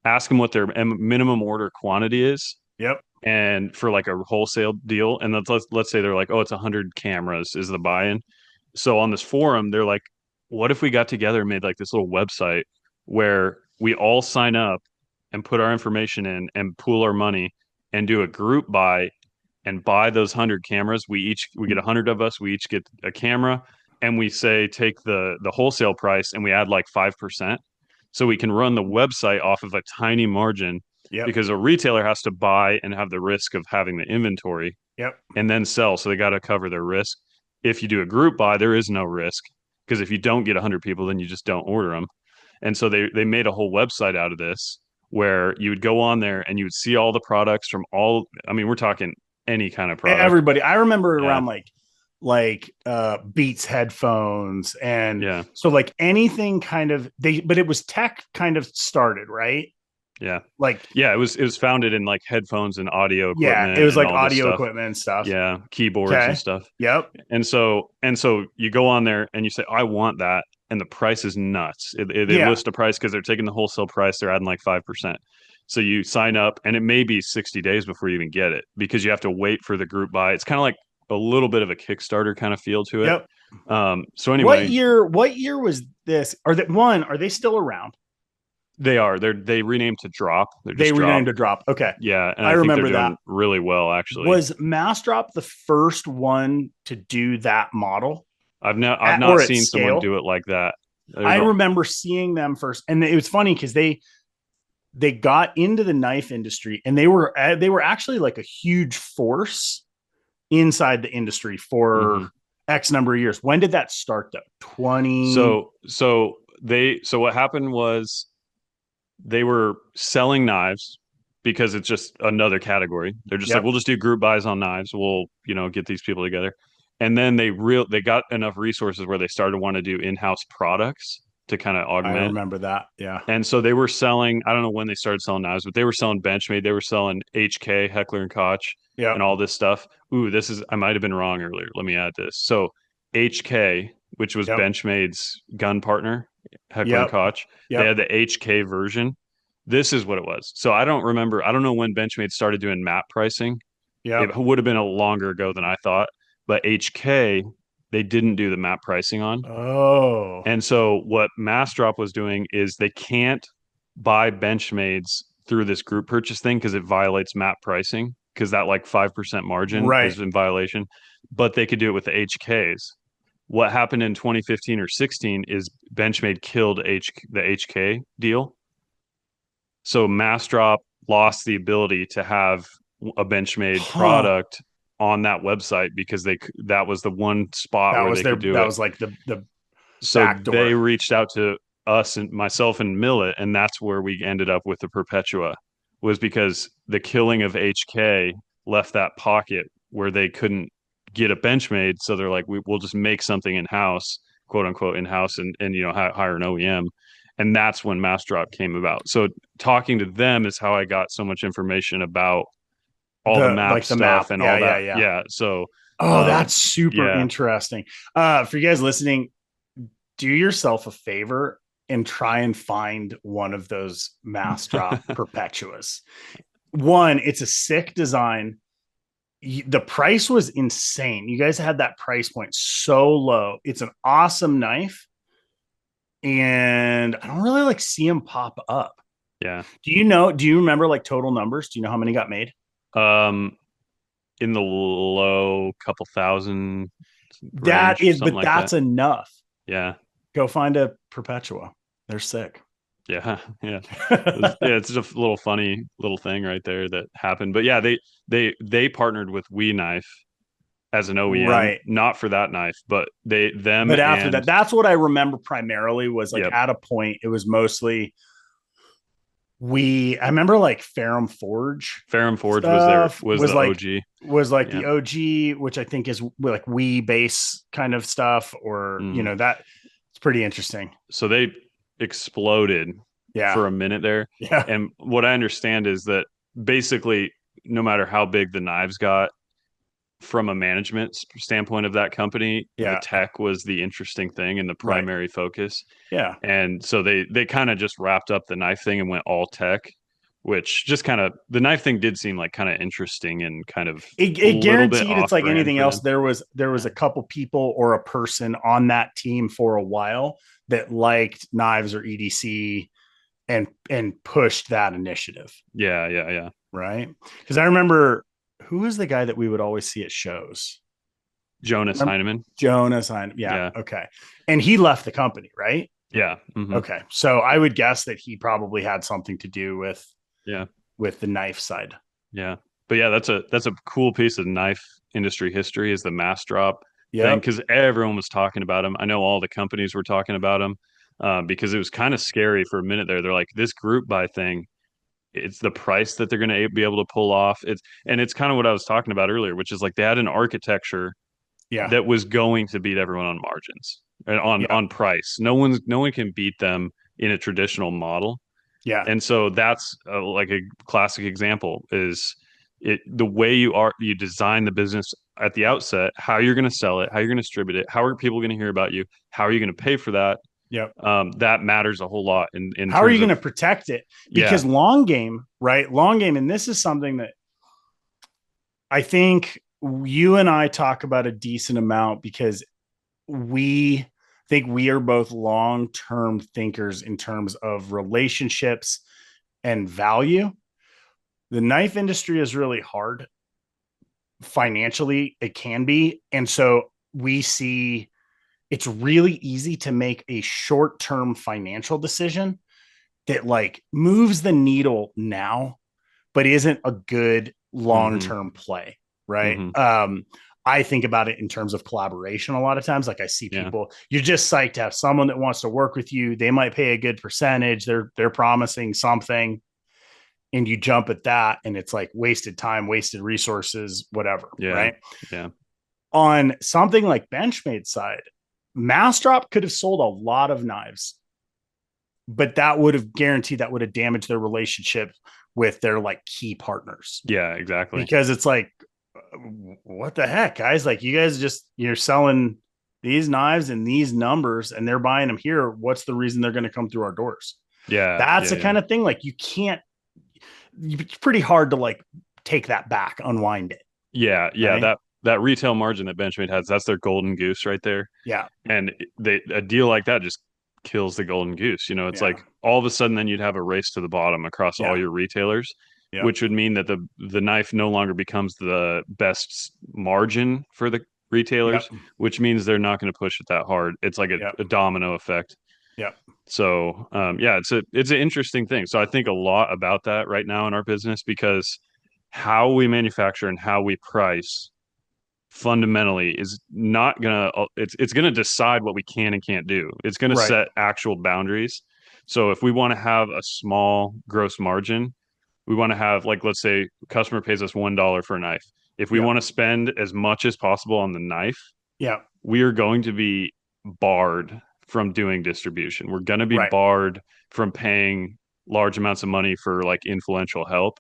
ask them what their minimum order quantity is, Yep. and for like a wholesale deal, and let's say they're like, oh, it's 100 cameras is the buy-in. So on this forum, they're like, what if we got together and made like this little website where we all sign up and put our information in and pool our money and do a group buy and buy those 100 cameras. We get 100 of us, we each get a camera, and we say take the wholesale price and we add like 5%. So we can run the website off of a tiny margin Yep. because a retailer has to buy and have the risk of having the inventory Yep. and then sell. So they got to cover their risk. If you do a group buy, there is no risk because if you don't get 100 people, then you just don't order them. And so they made a whole website out of this where you would go on there and you would see all the products from all, I mean, we're talking any kind of product. Everybody. I remember Yeah. around like Beats headphones, and Yeah. so like anything kind of but it was tech kind of started, right? Yeah. Like, Yeah. It was founded in like headphones and audio yeah, it equipment was and like all this audio stuff. equipment and stuff. Yeah. Keyboards and Okay. stuff. Yep. And so you go on there and you say, I want that. And the price is nuts. They Yeah. list a price because they're taking the wholesale price, they're adding like 5%. So you sign up and it may be 60 days before you even get it because you have to wait for the group buy. It's kind of like a little bit of a Kickstarter kind of feel to it. Yep. So anyway, What year was this? Are they still around? they renamed to Drop. They're They just Drop. renamed to Drop. Okay. Yeah. And I I think they're remember that. doing really well, actually. Was Massdrop the first one to do that model I've not or at seen someone scale? do it like that. I There's a, remember seeing them first, and it was funny because they got into the knife industry, and they were actually like a huge force inside the industry for mhm. X number of years. When did that start though? 20. So what happened was they were selling knives because it's just another category. They're just like, Yep. we'll just do group buys on knives. We'll, get these people together. And then they got enough resources where they started to want to do in-house products to kind of I augment. remember that. Yeah. And so they were selling, I don't know when they started selling knives, but they were selling Benchmade, they were selling HK, Heckler and Koch, Yep. and all this stuff. Ooh, I might have been wrong earlier. Let me add this. So HK, which was Yep. Benchmade's gun partner, Heckler and Yep. Koch, they Yep. had the HK version. This is what it was. So I don't remember, I don't know when Benchmade started doing map pricing. Yep. It would have been a longer ago than I thought, but HK, they didn't do the map pricing on. Oh. And so what Massdrop was doing is they can't buy Benchmades through this group purchase thing because it violates map pricing because that like 5% margin Right. is in violation, but they could do it with the HKs. What happened in 2015 or 16 is Benchmade killed the HK deal. So Massdrop lost the ability to have a Benchmade Huh. product on that website because that was the one spot where they could do That it. was like the So back they door. reached out to us and myself and Millet, and that's where we ended up with the Perpetua, was because the killing of HK left that pocket where they couldn't get a Benchmade. So they're like, we'll just make something in house, quote unquote, in house, and hire an OEM. And that's when Massdrop came about. So talking to them is how I got so much information about all the map The map. stuff and Yeah, all yeah, that. yeah. Yeah. So, Oh, that's super yeah. interesting. For you guys listening, do yourself a favor and try and find one of those Massdrop Perpetuas. One, it's a sick design. The price was insane. You guys had that price point so low. It's an awesome knife, and I don't really like see them pop up. Yeah. Do you remember like total numbers? Do you know how many got made? Um, in the low couple thousand range, something But like that. that's enough. Yeah. Go find a Perpetua. They're sick. Yeah, yeah. Yeah, it's just a little funny little thing right there that happened. But yeah, they partnered with We Knife as an OEM, Right. not for that knife, but they them But after and that, that's what I remember primarily was like yep, at a point, it was mostly I remember like Ferrum Forge Ferrum Forge stuff was the OG. was like Yeah. the OG, which I think is like we base kind of stuff, or Mhm. that it's pretty interesting. So they exploded Yeah. for a minute there. Yeah. And what I understand is that basically, no matter how big the knives got, from a management standpoint of that company, the Yeah. tech was the interesting thing and the Right. primary focus. Yeah. And so they kind of just wrapped up the knife thing and went all tech, which just kind of the knife thing did seem like kind of interesting and kind of a It little bit guaranteed it's off like brand anything for else. them. There was Yeah. a couple people or a person on that team for a while that liked knives or EDC and pushed that initiative. Yeah, yeah, yeah. Right. Because I remember, who was the guy that we would always see at shows? Jonas Remember Heineman. Jonas. Yeah. Yeah. Okay. And he left the company, right? Yeah. Hmm. Okay. So I would guess that he probably had something to do Yeah. with the knife side. Yeah. But yeah, that's a cool piece of knife industry history is the mass drop thing Yep. because everyone was talking about them. I know all the companies were talking about them because it was kind of scary for a minute there. They're like this group buy thing. It's the price that they're going to be able to pull off. It's kind of what I was talking about earlier, which is like they had an architecture Yeah. that was going to beat everyone on margins and Yeah. on price. No one can beat them in a traditional model. Yeah. And so that's like a classic example is the way you design the business at the outset, how you're going to sell it, how you're going to distribute it, how are people going to hear about you, how are you going to pay for that? Yep. That matters a whole lot in How are you terms going of to protect it? yeah, Because long game, right? Long game, and this is something that I think you and I talk about a decent amount because we think we are both long-term thinkers in terms of relationships and value. The knife industry is really hard financially, it can be. And so we see it's really easy to make a short-term financial decision that like moves the needle now, but isn't a good hmm long-term play, right? hmm I think about it in terms of collaboration a lot of times. Like I see yeah, people, you're just psyched to have someone that wants to work with you. They might pay a good percentage. They're promising something, and you jump at that, and it's like wasted time, wasted resources, whatever, yeah, right? yeah, On something like Benchmade side, Mass Drop could have sold a lot of knives, but that would have guaranteed that would have damaged their relationship with their like key partners, yeah, exactly. because it's like, what the heck, guys? Like you guys you're selling these knives and these numbers and they're buying them here. What's the reason they're going to come through our doors? Yeah, That's yeah, the yeah, kind of thing like you can't, it's pretty hard to like take that back, unwind it. yeah, yeah. Right. That retail margin that Benchmade has, that's their golden goose right there. Yeah. And a deal like that just kills the golden goose. You know, it's Yeah. like all of a sudden then you'd have a race to the bottom across all Yeah. your retailers, Yeah. which would mean that the knife no longer becomes the best margin for the Yeah. retailers, which means they're not going to push it that hard. It's like Yeah. a domino effect. Yeah. So yeah, it's an interesting thing. So I think a lot about that right now in our business because how we manufacture and how we price fundamentally is not gonna it's gonna decide what we can and can't do. It's gonna Right. set actual boundaries. So if we want to have a small gross margin, we want to have like let's say customer pays us $1 for a knife. If we Yeah. want to spend as much as possible on the knife, Yeah. we are going to be barred from doing distribution. We're going to be Right. barred from paying large amounts of money for like influential help.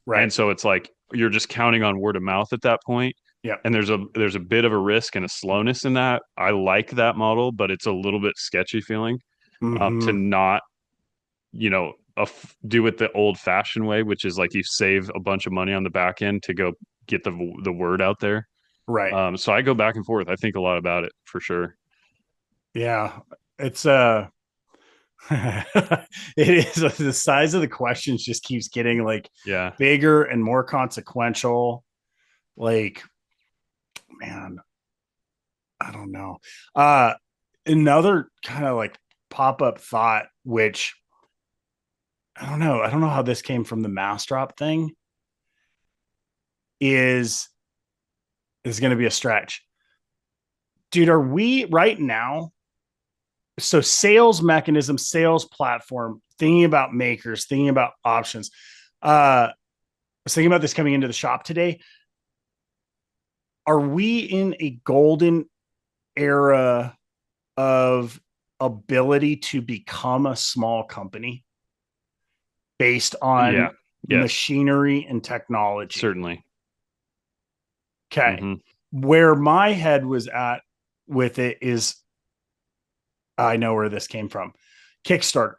Right. And so it's like you're just counting on word of mouth at that point. Yeah. And there's a bit of a risk and a slowness in that. I like that model, but it's a little bit sketchy feeling to Mm-hmm. not, you know, do it the old fashioned way, which is like you save a bunch of money on the back end to go get the word out there. Right. So I go back and forth. I think a lot about it for sure. Yeah. It's it is, the size of the questions just keeps getting like Yeah. bigger and more consequential. Like, man, I don't know. Uh Another kind of like pop-up thought, which I don't know. I don't know how this came from the mass drop thing. Is going to be a stretch, dude. Are we right now? So sales mechanism, sales platform, thinking about makers, thinking about options. I was thinking about this coming into the shop today. Are we in a golden era of ability to become a small company based Yeah. on Yes. machinery and technology? Certainly. Okay. Hmm. Where my head was at with it is I know where this came from. Kickstarter.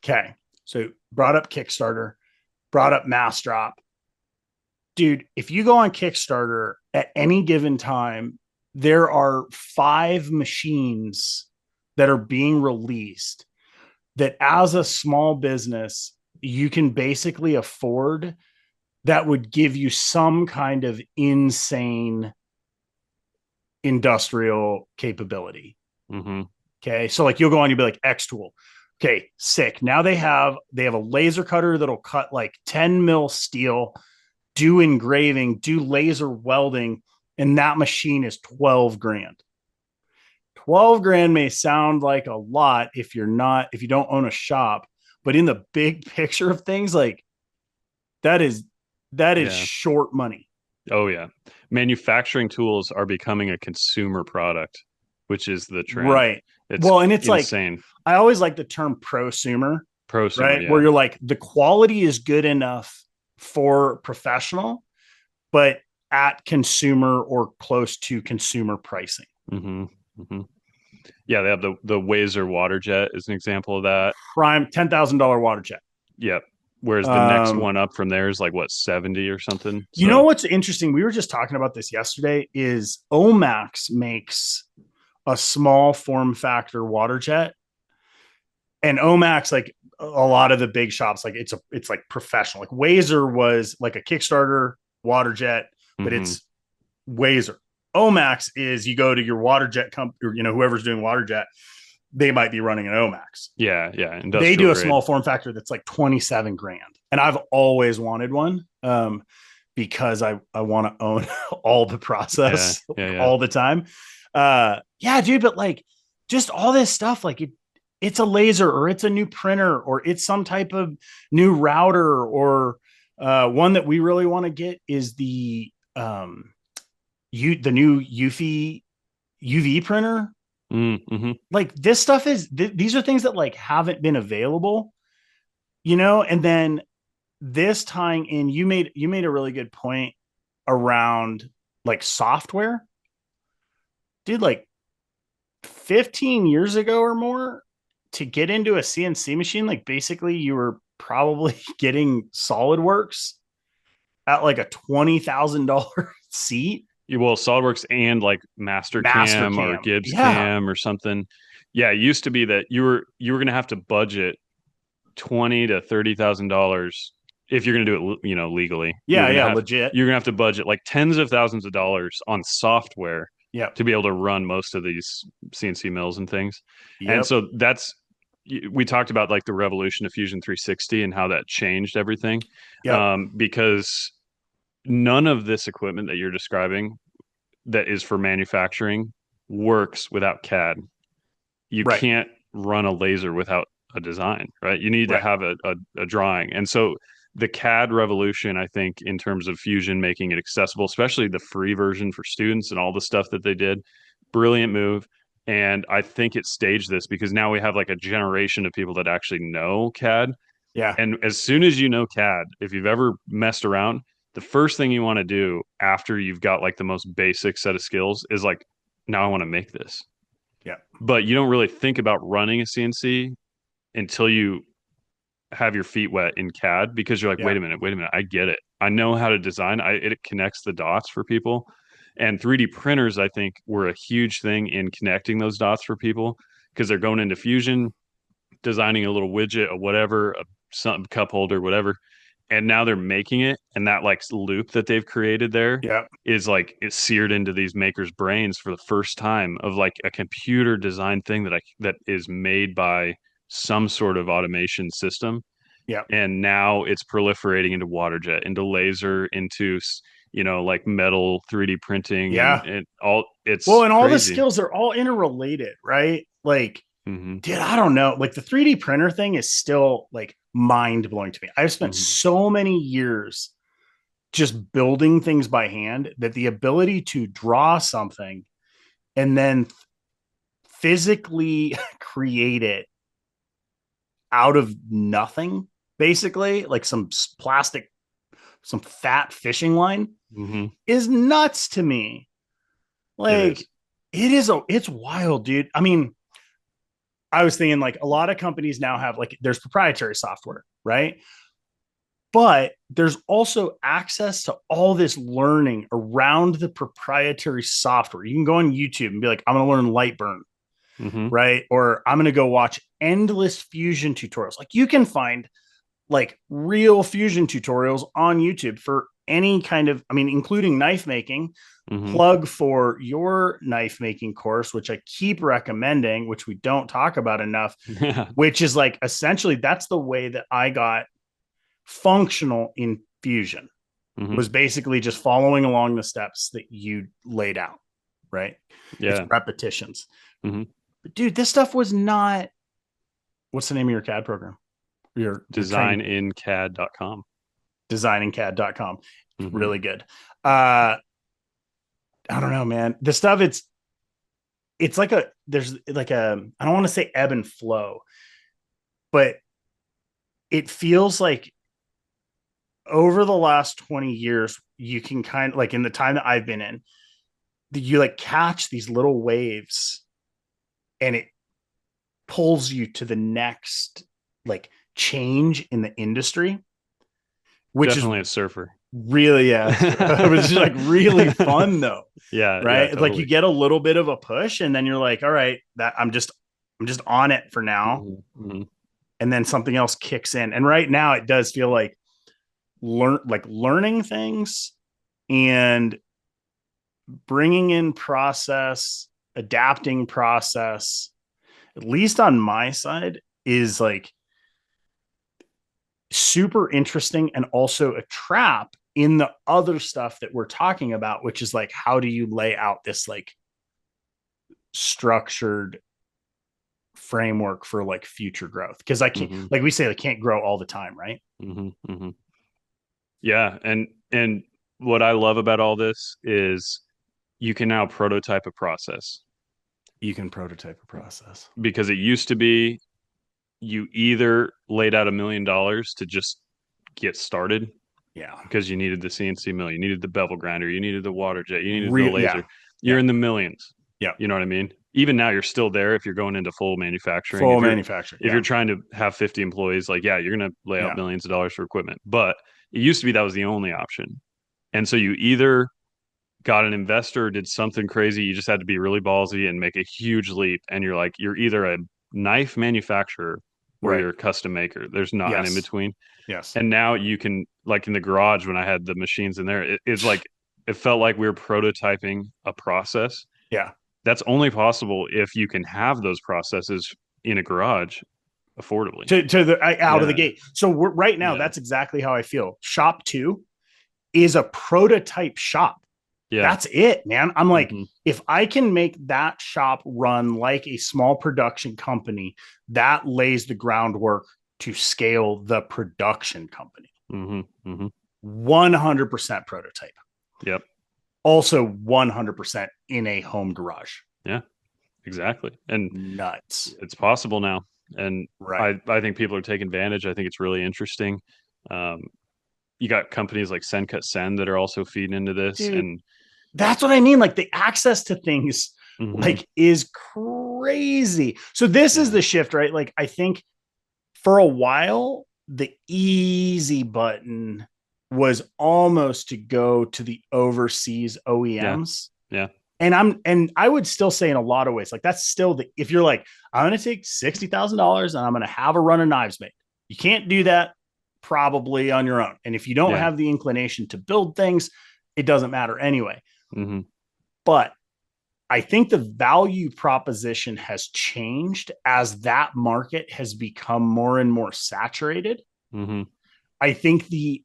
Okay. So brought up Kickstarter, brought up Mass Drop. Dude, if you go on Kickstarter at any given time, there are 5 machines that are being released that as a small business, you can basically afford that would give you some kind of insane industrial capability. Hmm. Okay. So like you'll go on, you'll be like X tool. Okay, sick. Now they have a laser cutter that'll cut like 10 mil steel, do engraving, do laser welding, and that machine is 12 grand. 12 grand may sound like a lot if you don't own a shop, but in the big picture of things, like that is that is Yeah. short money. Oh yeah. Manufacturing tools are becoming a consumer product, which is the trend. Right. It's Well, and it's like insane. I always like the term prosumer, Prosumer, right? Where yeah. you're like the quality is good enough for professional, but at consumer or close to consumer pricing. Hmm. Hmm. Yeah, they have the Wazer water jet is an example of that. Prime $10,000 water jet. Yep. Whereas the next Um, one up from there is like what, 70 or something. you know So what's interesting? We were just talking about this yesterday. Is Omax makes a small form factor water jet, and Omax like a lot of the big shops like it's like professional. Like Wazer was like a Kickstarter water jet, but hmm. it's Wazer. Omax is you go to your water jet company, or whoever's doing water jet, they might be running an Omax. Yeah, yeah, They industrial do a grade. small form factor that's like 27 grand, and I've always wanted one. Because I want to own all the Yeah, process yeah, yeah. all the time. Yeah, dude, but like just all this stuff, like it's a laser or it's a new printer or it's some type of new router or one that we really want to get is the new UV printer. Mm-hmm. Like this stuff these are things that like haven't been available, and then this tying in, you made a really good point around like software, dude. Like 15 years ago or more, to get into a CNC machine, like basically you were probably getting SolidWorks at like a $20,000 seat. Well, SolidWorks and like Mastercam or Mastercam, Gibbs yeah, Cam or something. Yeah, it used to be that you were gonna have to budget 20 to 30 thousand dollars if you're gonna do it, legally. yeah, yeah, legit, You're gonna have to budget like tens of thousands of dollars on software yep, to be able to run most of these CNC mills and things. And yep, so we talked about like the revolution of Fusion 360 and how that changed everything, yep, because none of this equipment that you're describing that is for manufacturing works without CAD. You right, can't run a laser without a design, right? You need to right, have a drawing. And so the CAD revolution, I think, in terms of Fusion making it accessible, especially the free version for students and all the stuff that they did, brilliant move. And I think it staged this because now we have like a generation of people that actually know CAD. yeah, And as soon as you know CAD, if you've ever messed around, the first thing you want to do after you've got like the most basic set of skills is like, now I want to make this. yeah, But you don't really think about running a CNC until you have your feet wet in CAD because you're like, yeah, wait a minute, I get it. I know how to design. It connects the dots for people. And 3D printers, I think, were a huge thing in connecting those dots for people because they're going into Fusion, designing a little widget or whatever, some cup holder, whatever, and now they're making it, and that like loop that they've created there yeah, is like it's seared into these makers' brains for the first time of like a computer design thing that is made by some sort of automation system. Yeah. And now it's proliferating into water jet, into laser, into, like metal 3D printing Yeah. and all. Well, It's and all the crazy. skills are all interrelated, right? Like, Hmm. dude, I don't know. Like the 3D printer thing is still like mind blowing to me. I've spent Hmm. so many years just building things by hand that the ability to draw something and then physically create it out of nothing, basically, like some plastic, some fat fishing line, Hmm. is nuts to me. It Like, is. it's wild, dude. I mean, I was thinking like a lot of companies now have like there's proprietary software, right? But there's also access to all this learning around the proprietary software. You can go on YouTube and be like, I'm going to learn Lightburn, Hmm. right? Or I'm going to go watch endless fusion tutorials. Like you can find like real fusion tutorials on YouTube for any kind of, I mean, including knife making. Hmm. Plug for your knife making course, which I keep recommending, which we don't talk about enough, Yeah. which is like essentially that's the way that I got functional in fusion, Hmm. was basically just following along the steps that you laid out, right? It's Yeah. repetitions. Hmm. But dude, this stuff was not, what's the name of your CAD program? Your training, Designincad.com. designinCAD.com. It's Hmm. really good. Uh I don't know, man. The stuff it's like there's like I don't want to say ebb and flow, but it feels like over the last 20 years, you can kind of like in the time that I've been in, you like catch these little waves and it pulls you to the next like change in the industry, which is Definitely a surfer. really, yeah, it was just like really fun though, Yeah, yeah, right? It's like you totally. get a little bit of a push and then you're like, all right, that I'm just on it for now. Hmm. Hmm. And then something else kicks in. And right now it does feel like learning things and bringing in process, adapting process, at least on my side, is like super interesting and also a trap in the other stuff that we're talking about, which is like, how do you lay out this like structured framework for like future growth? Because I can't, Hmm. like we say, I can't grow all the time, right? Hmm. Hmm. Yeah, and what I love about all this is you can now prototype a process, You can prototype a process. because it used to be you either laid out $1 million to just get started Yeah. because you needed the CNC mill, you needed the bevel grinder, you needed the water jet, you needed the Yeah. laser. You're Yeah. in the millions. Yeah. You know what I mean? Even now, you're still there if you're going into full manufacturing. Full manufacturing. If Yeah. you're trying to have 50 employees, like, yeah, you're going to lay out Yeah. millions of dollars for equipment. But it used to be that was the only option. And so you either got an investor or did something crazy. You just had to be really ballsy and make a huge leap. And you're like, you're either a knife manufacturer or Right. you're a custom maker. There's not an in Yes. between. Yes. And now you can, like in the garage when I had the machines in there, it's like it felt like we were prototyping a process. Yeah. That's only possible if you can have those processes in a garage affordably. To the out of the Yeah. gate. So we're right now, Yeah. that's exactly how I feel. Shop 2 is a prototype shop. Yeah. That's it, man. I'm like, Hmm. if I can make that shop run like a small production company, that lays the groundwork to scale the production company. Hmm. Hmm. 100% prototype. Yep. Also 100% in a home garage. Yeah. Exactly. And Nuts. it's possible now. And Right. I think people are taking advantage. I think it's really interesting. Um, you got companies like Send Cut Send that are also feeding into this. Dude, And that's what I mean. Like the access to things hmm. like is crazy. So this is Yeah. the shift, right? Like I think for a while, the easy button was almost to go to the overseas Yeah. OEMs. Yeah. And I would still say in a lot of ways, like that's still the, if you're like, I'm going to take $60,000 and I'm going to have a run of knives made. You can't do that probably on your own. And if you don't Yeah. have the inclination to build things, it doesn't matter anyway. Hmm. But I think the value proposition has changed as that market has become more and more saturated. Mm-hmm. I think the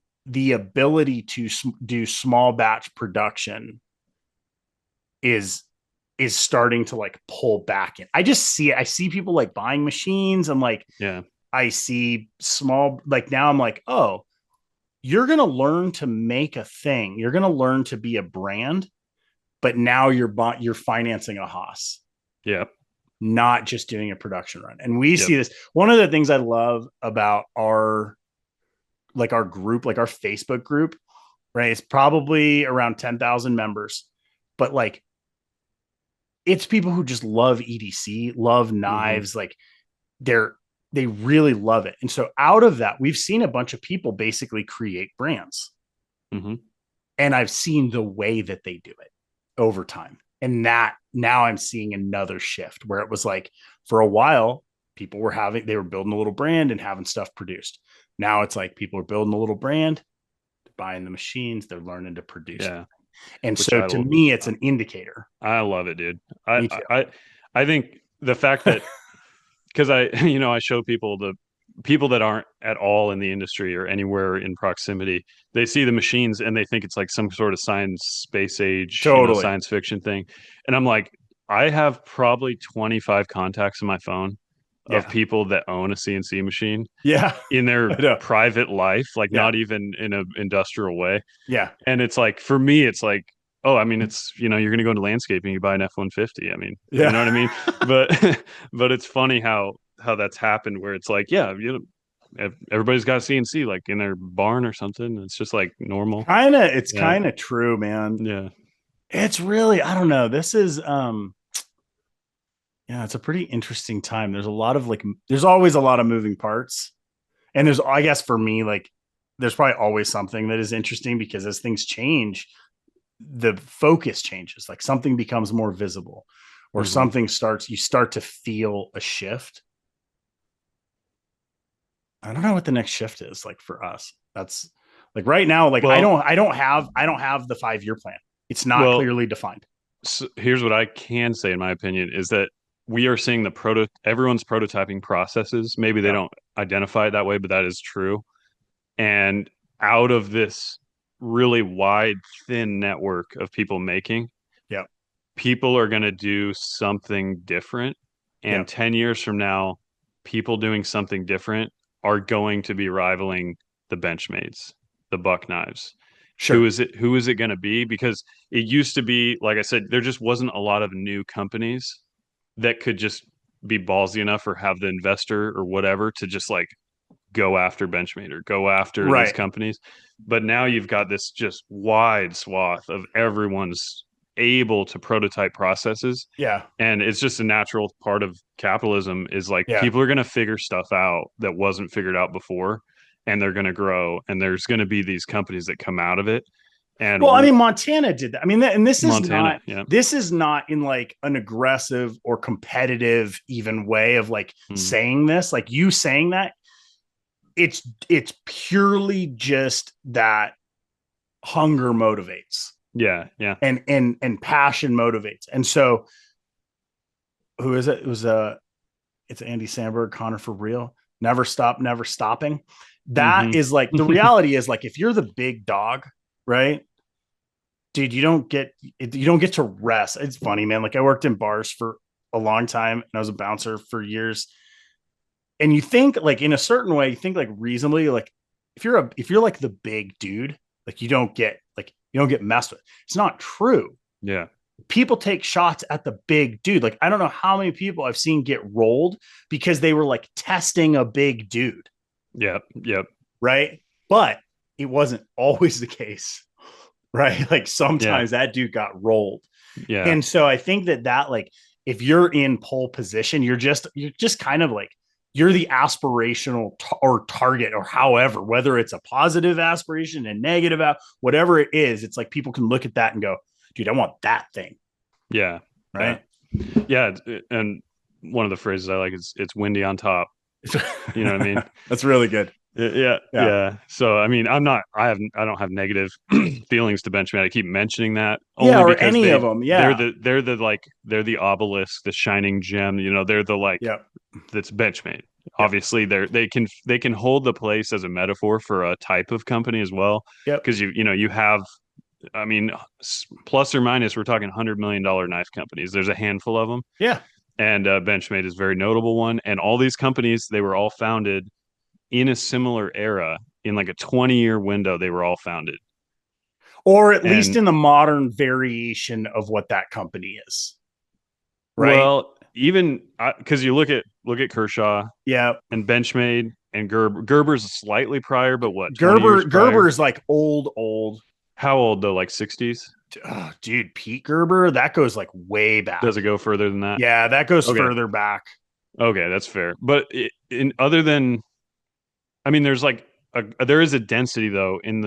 ability to do small batch production is starting to like pull back in. I just see it. I see people like buying machines and like Yeah. I see small, like now I'm like, oh, you're going to learn to make a thing. You're going to learn to be a brand, but now you're financing a Haas, Yeah. not just doing a production run. And we Yep. see this. One of the things I love about our group, like our Facebook group, right? It's probably around 10,000 members, but like it's people who just love EDC, love Mm-hmm. knives, like they're they really love it. And so out of that, we've seen a bunch of people basically create brands. Mm-hmm. And I've seen the way that they do it over time. And that now I'm seeing another shift where it was like for a while, they were building a little brand and having stuff produced. Now it's like people are building a little brand, buying the machines, they're learning to produce it. Yeah. And Which so to me, it's an indicator. I love it, dude. I Me too. I I think the fact that because I I show people the people that aren't at all in the industry or anywhere in proximity, they see the machines and they think it's like some sort of science space age, Totally. science fiction thing. And I'm like, I have probably 25 contacts in my phone of Yeah. people that own a CNC machine Yeah. in their I know. private life, like Yeah. not even in an industrial way. Yeah. And it's like for me, it's like, oh, I mean, it's you're going to go into landscaping, you buy an F-150. I mean, you know Yeah. what I mean? But but it's funny how that's happened where it's like, yeah, everybody's got a CNC like in their barn or something. It's just like normal. It's Yeah, kind of true, man. yeah, It's really, I don't know. This is yeah, it's a pretty interesting time. There's always a lot of moving parts. And I guess for me, like there's probably always something that is interesting because as things change, the focus changes. Like something becomes more visible or hmm you start to feel a shift. I don't know what the next shift is like for us. That's like right now, like Well, I don't have the 5 year plan. It's not well, clearly defined. so here's what I can say in my opinion is that we are seeing everyone's prototyping processes. Maybe they Yeah. don't identify it that way, but that is true. And out of this really wide, thin network of people making, Yeah. people are going to do something different. Yeah. And 10 years from now, people doing something different are going to be rivaling the Benchmades, the Buck knives. Sure. Who is it going to be? Because it used to be, like I said, there just wasn't a lot of new companies that could just be ballsy enough or have the investor or whatever to just like go after Benchmade or go after these Right. companies. But now you've got this just wide swath of everyone's able to prototype processes. Yeah. And it's just a natural part of capitalism is like Yeah. people are going to figure stuff out that wasn't figured out before and they're going to grow and there's going to be these companies that come out of it. Well, I And mean, Montana did that. I mean, and Montana, yeah. this is not in like an aggressive or competitive even way of like Mm, saying this, like you saying that. It's purely just that hunger motivates yeah, yeah. and passion motivates. And so who is it? It was it's Andy Samberg, Connor for real. Never stop, never stopping. That hmm is like the reality is like if you're the big dog, right? Dude, you don't get to rest. It's funny, man. Like I worked in bars for a long time and I was a bouncer for years. And you think like in a certain way, you think like reasonably, like if you're like the big dude, like you don't get messed with. It's not true. Yeah. People take shots at the big dude. Like I don't know how many people I've seen get rolled because they were like testing a big dude, Yep. Yep. right? But it wasn't always the case, right? Like Yeah. sometimes that dude got rolled. Yeah. And so I think that like if you're in pole position, you're just kind of like you're the aspirational or target or however, whether it's a positive aspiration and negative, whatever it is, it's like people can look at that and go, dude, I want that thing. Yeah. Yeah. Right. Yeah. And one of the phrases I like is it's windy on top. You know what I mean? That's really good. Yeah, Yeah. yeah. So I mean, I don't have negative feelings to Benchmade. I keep mentioning that Yeah. only Or because any of them. Yeah. they're the like they're the obelisk, the shining gem. They're the like Yeah. that's Benchmade. Yep. Obviously, they can hold the place as a metaphor for a type of company as well, Yep. because you have, I mean, plus or minus, we're talking $100 million knife companies. There's a handful of them, Yeah. and Benchmade is a very notable one. And all these companies, they were all founded in a similar era, in like a 20-year window. They were all founded, Or at least and in the modern variation of what that company is. Right. well, even because you look at Kershaw Yeah. and Benchmade and Gerber. Gerber's slightly prior, but what, 20 Gerber years prior? Gerber's like old. How old though? Like 60s? Oh, dude, Pete Gerber, that goes like way back. Does it go further than that? Yeah, that goes Okay. further back. Okay, that's fair. But in other than, I mean, there is a density though in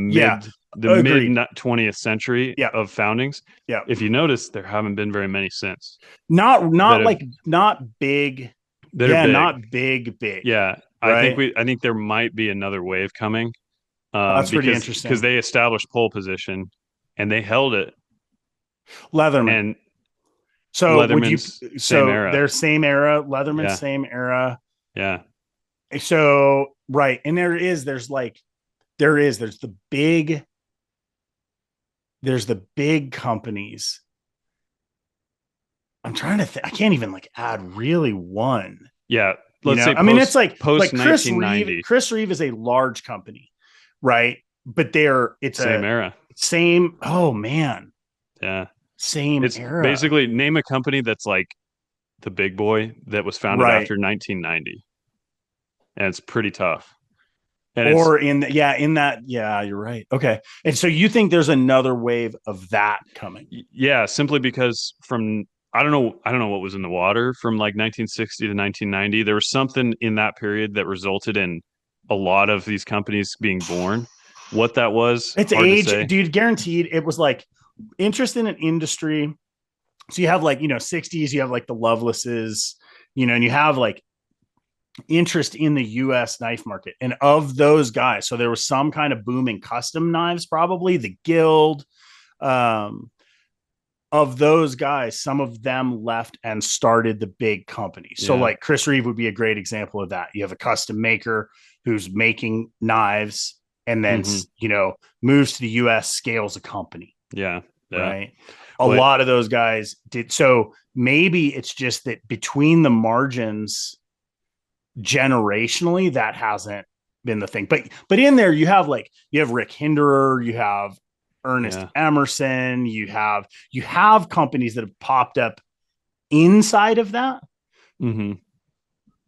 Yeah, the mid agreed. 20th century Yeah, of foundings. yeah. If you notice, there haven't been very many since that Not have like not big. that are Yeah, big. not big. Yeah, Right. I think there might be another wave coming, That's pretty because interesting. they established pole position and they held it, Leatherman. and So would you? Leatherman's same So era. their same era. Leatherman Yeah, same era. yeah, So right, and there's the big companies. I'm trying to think. I can't even like add really one. yeah. You Let's know, say I mean, it's post like Chris Reeve. 1990, Chris Reeve is a large company, right? But it's same a era. same. Oh man, Yeah, same it's era, basically, name a company that's like the big boy that was founded right? after 1990, and it's pretty tough. And it's Or yeah, you're right. Okay, and so you think there's another wave of that coming? yeah, simply because from I don't know what was in the water from like 1960 to 1990. There was something in that period that resulted in a lot of these companies being born. What that was, It's hard to age, say. dude. Guaranteed. It was like interest in an industry. So you have like 60s. You have like the Lovelaces, and you have like interest in the US knife market. And of those guys, so there was some kind of boom in custom knives, probably the Guild. Um, of those guys, some of them left and started the big companies. So, Yeah. like Chris Reeve would be a great example of that. You have a custom maker who's making knives and then, Hmm. moves to the US, scales a company, Yeah. Yeah. right? A What? lot of those guys did. So maybe it's just that between the margins, generationally, that hasn't been the thing. But in there, you have Rick Hinderer, you have Ernest Yeah. Emerson, you have companies that have popped up inside of that. Hmm.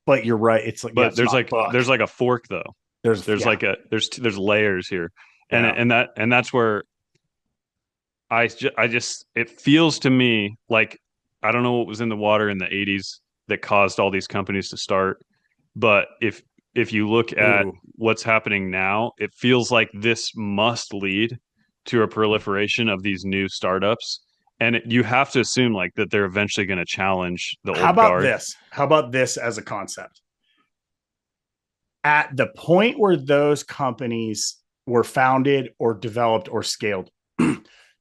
But you're right. It's like, yeah, But it's not book. there's like a fork though. There's Yeah, like there's layers here, yeah. and that's where I just it feels to me like, I don't know what was in the water in the 80s that caused all these companies to start, but if you look at Ooh. what's happening now, it feels like this must lead to a proliferation of these new startups, and you have to assume like that they're eventually going to challenge the How old about guard. this? How about this as a concept? At the point where those companies were founded or developed or scaled,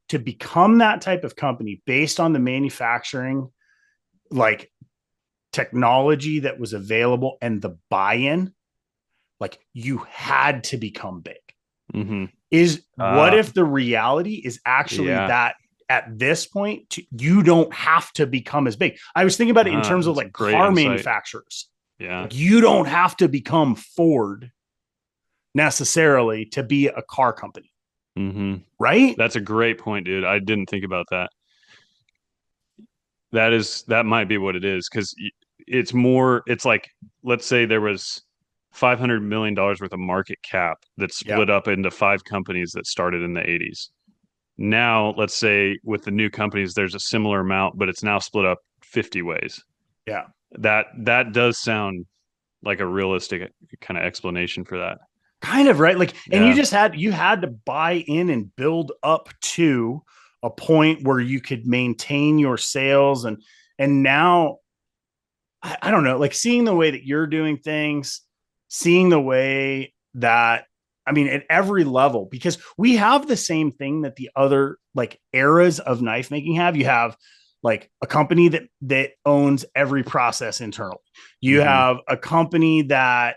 to become that type of company based on the manufacturing, like technology that was available and the buy-in, like you had to become big. Hmm. Is what Ah, if the reality is actually yeah. that at this point you don't have to become as big? I was thinking about it in terms of That's like great car insight. manufacturers. Yeah. Like you don't have to become Ford necessarily to be a car company, Hmm. right? That's a great point, dude. I didn't think about that. That might be what it is, because it's like, let's say there was $500 million worth of market cap that's Yeah. split up into five companies that started in the 80s. Now, let's say with the new companies, there's a similar amount, but it's now split up 50 ways. Yeah. That does sound like a realistic kind of explanation for that. Kind of, right? Like, and Yeah. you had to buy in and build up to a point where you could maintain your sales. And now I don't know, like seeing the way that you're doing things, seeing the way that, I mean, at every level, because we have the same thing that the other like eras of knife making have. You have like a company that owns every process internally. You Mm-hmm. have a company that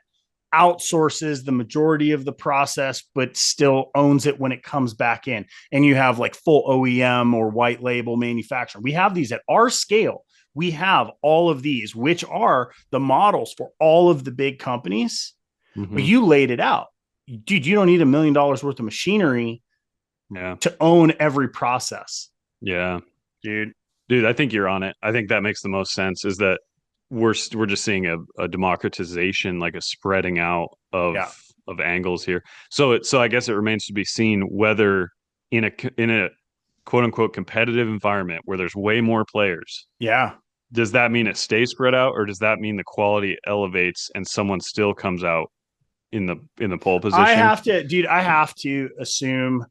outsources the majority of the process, but still owns it when it comes back in. And you have like full OEM or white label manufacturing. We have these at our scale. We have all of these, which are the models for all of the big companies. But Mm-hmm. you laid it out. Dude, you don't need $1 million worth of machinery Yeah. to own every process. Yeah. Dude. Dude, I think you're on it. I think that makes the most sense is that we're just seeing a democratization, like a spreading out Yeah. of angles here. So I guess it remains to be seen whether in a quote unquote competitive environment where there's way more players, Yeah. does that mean it stays spread out, or does that mean the quality elevates and someone still comes out in the pole I position? have to, dude, I have to assume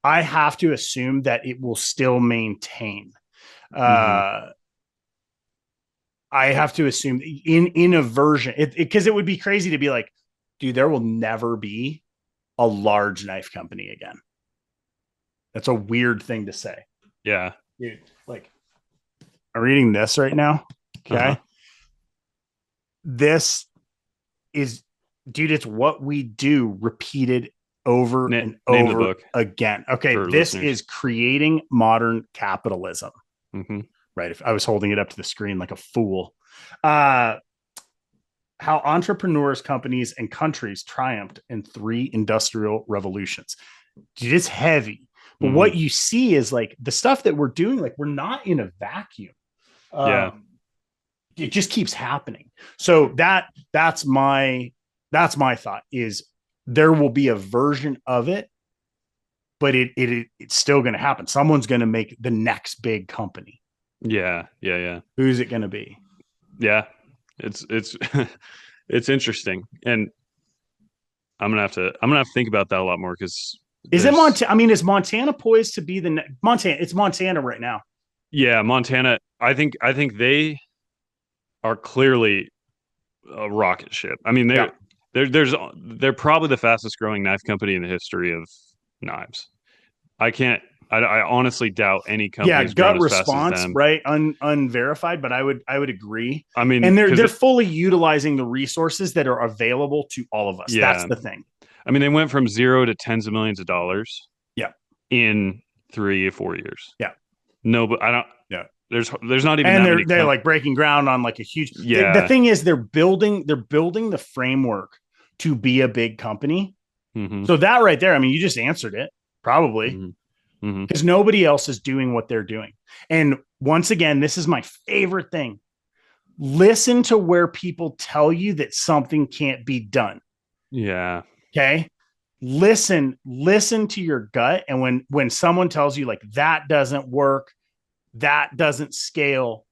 that it will still maintain. Mm-hmm. Uh, I have to assume in a version because it would be crazy to be like, dude, there will never be a large knife company again. That's a weird thing to say. Yeah. Dude, like I'm reading this right now. Uh-huh. Okay. This is, dude, it's what we do repeated over and Name the over book again. Okay. for This listeners. is creating modern capitalism. Mm-hmm. Right. If I was holding it up to the screen like a fool. Uh, how entrepreneurs, companies, and countries triumphed in 3 industrial revolutions. Dude, it's heavy. But Mm-hmm. what you see is like the stuff that we're doing, like we're not in a vacuum. Yeah. It just keeps happening. So that's my thought is there will be a version of it, but it's still going to happen. Someone's going to make the next big company. Yeah. Yeah. Yeah. Who's it going to be? Yeah. It's it's interesting, and I'm gonna have to think about that a lot more because Is it there's Montana? I mean, is Montana poised to be Montana? It's Montana right now. yeah, Montana. I think they are clearly a rocket ship. I mean, Yeah. they're probably the fastest growing knife company in the history of knives. I can't. I honestly doubt any company Yeah, has grown gut as fast as response, them. right? Unverified, but I would agree. I mean, And they're because they're fully utilizing the resources that are available to all of us. That's yeah, the thing. I mean, they went from zero to tens of millions of dollars Yeah. in 3 or 4 years. Yeah. No, but I don't. Yeah. There's not even And that they're many. they're like breaking ground on like a huge the Yeah. thing is they're building the framework to be a big company. Mm-hmm. So that right there, I mean, you just answered it, probably. Mm-hmm. Mm-hmm. Because nobody else is doing what they're doing. And once again, this is my favorite thing. Listen to where people tell you that something can't be done. Yeah. Okay. Listen to your gut. And when someone tells you like that doesn't work, that doesn't scale,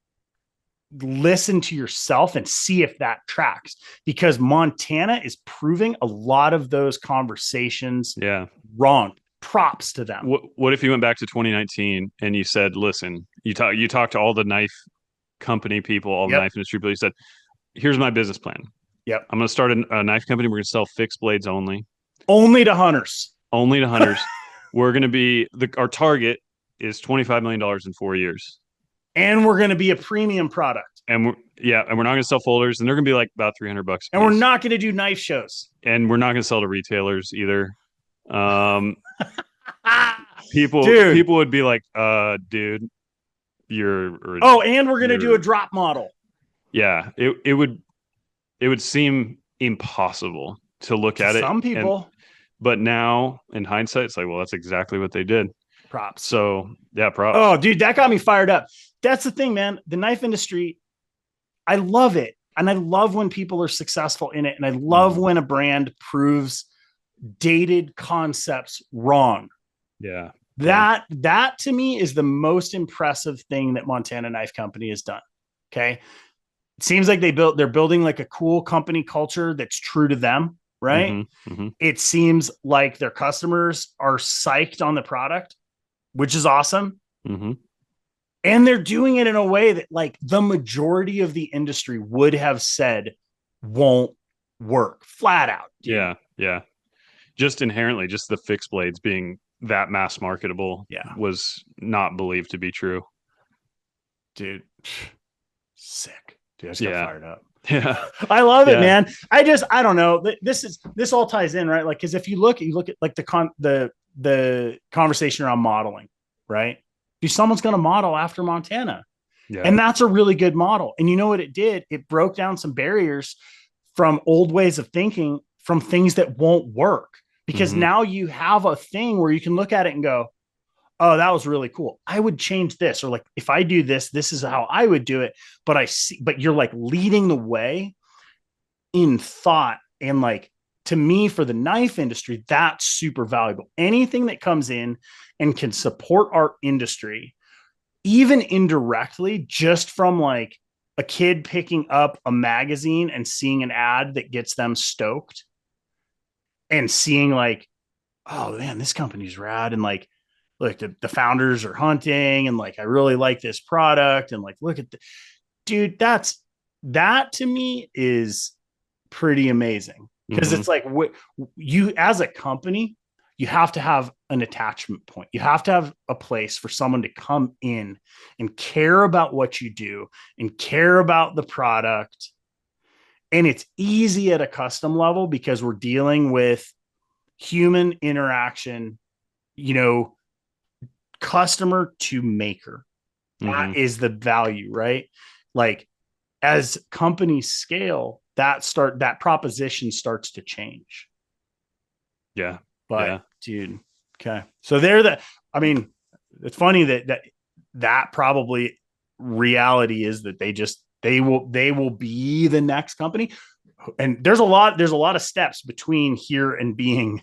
listen to yourself and see if that tracks because Montana is proving a lot of those conversations Yeah. wrong. Props to them. What if you went back to 2019 and you said, listen, you talked to all the knife company people, all the Yep. knife industry people. You said, here's my business plan. Yep. I'm going to start a knife company. We're going to sell fixed blades only, Only to hunters. only to hunters. We're going to be our target is $25 million in 4 years. And we're going to be a premium product. And we're not going to sell folders, and they're going to be like about $300 a piece. And we're not going to do knife shows. And we're not going to sell to retailers either. People would be like, dude, and we're going to do a drop model. Yeah, it would seem impossible to look at it. Some people. But now in hindsight, it's like, well, that's exactly what they did. Props. So yeah, props. Oh, dude, that got me fired up. That's the thing, man. The knife industry, I love it. And I love when people are successful in it. And I love when a brand proves dated concepts wrong. Yeah. That to me is the most impressive thing that Montana Knife Company has done. Okay. It seems like they're building like a cool company culture that's true to them, right? Mm-hmm. Mm-hmm. It seems like their customers are psyched on the product, which is awesome. Mm-hmm. And they're doing it in a way that like the majority of the industry would have said won't work flat out. Dude. Yeah. Yeah. Just inherently, just the fixed blades being that mass marketable was not believed to be true. dude, sick. Dude, I just got Yeah. fired up. Yeah. I love it, Yeah. man. I don't know. This all ties in, right? Like, cause if you look at like the conversation around modeling, right? Do someone's going to model after Montana. Yeah. And that's a really good model. And you know what it did? It broke down some barriers from old ways of thinking, from things that won't work. Because Hmm. now you have a thing where you can look at it and go, oh, that was really cool. I would change this. Or like, if I do this, this is how I would do it. But you're like leading the way in thought. And like, to me, for the knife industry, that's super valuable. Anything that comes in and can support our industry, even indirectly, just from like a kid picking up a magazine and seeing an ad that gets them stoked and seeing like, oh man, this company's rad. And like, look, the founders are hunting and like, I really like this product. And like, look at the dude, that to me is pretty amazing. Cause Hmm. it's like you as a company, you have to have an attachment point. You have to have a place for someone to come in and care about what you do and care about the product. And it's easy at a custom level because we're dealing with human interaction, you know, customer to maker. Hmm. That is the value, right? Like, as companies scale, that proposition starts to change. Yeah. But Yeah. dude, okay. So I mean, it's funny that probably reality is that they will be the next company. And there's a lot of steps between here and being,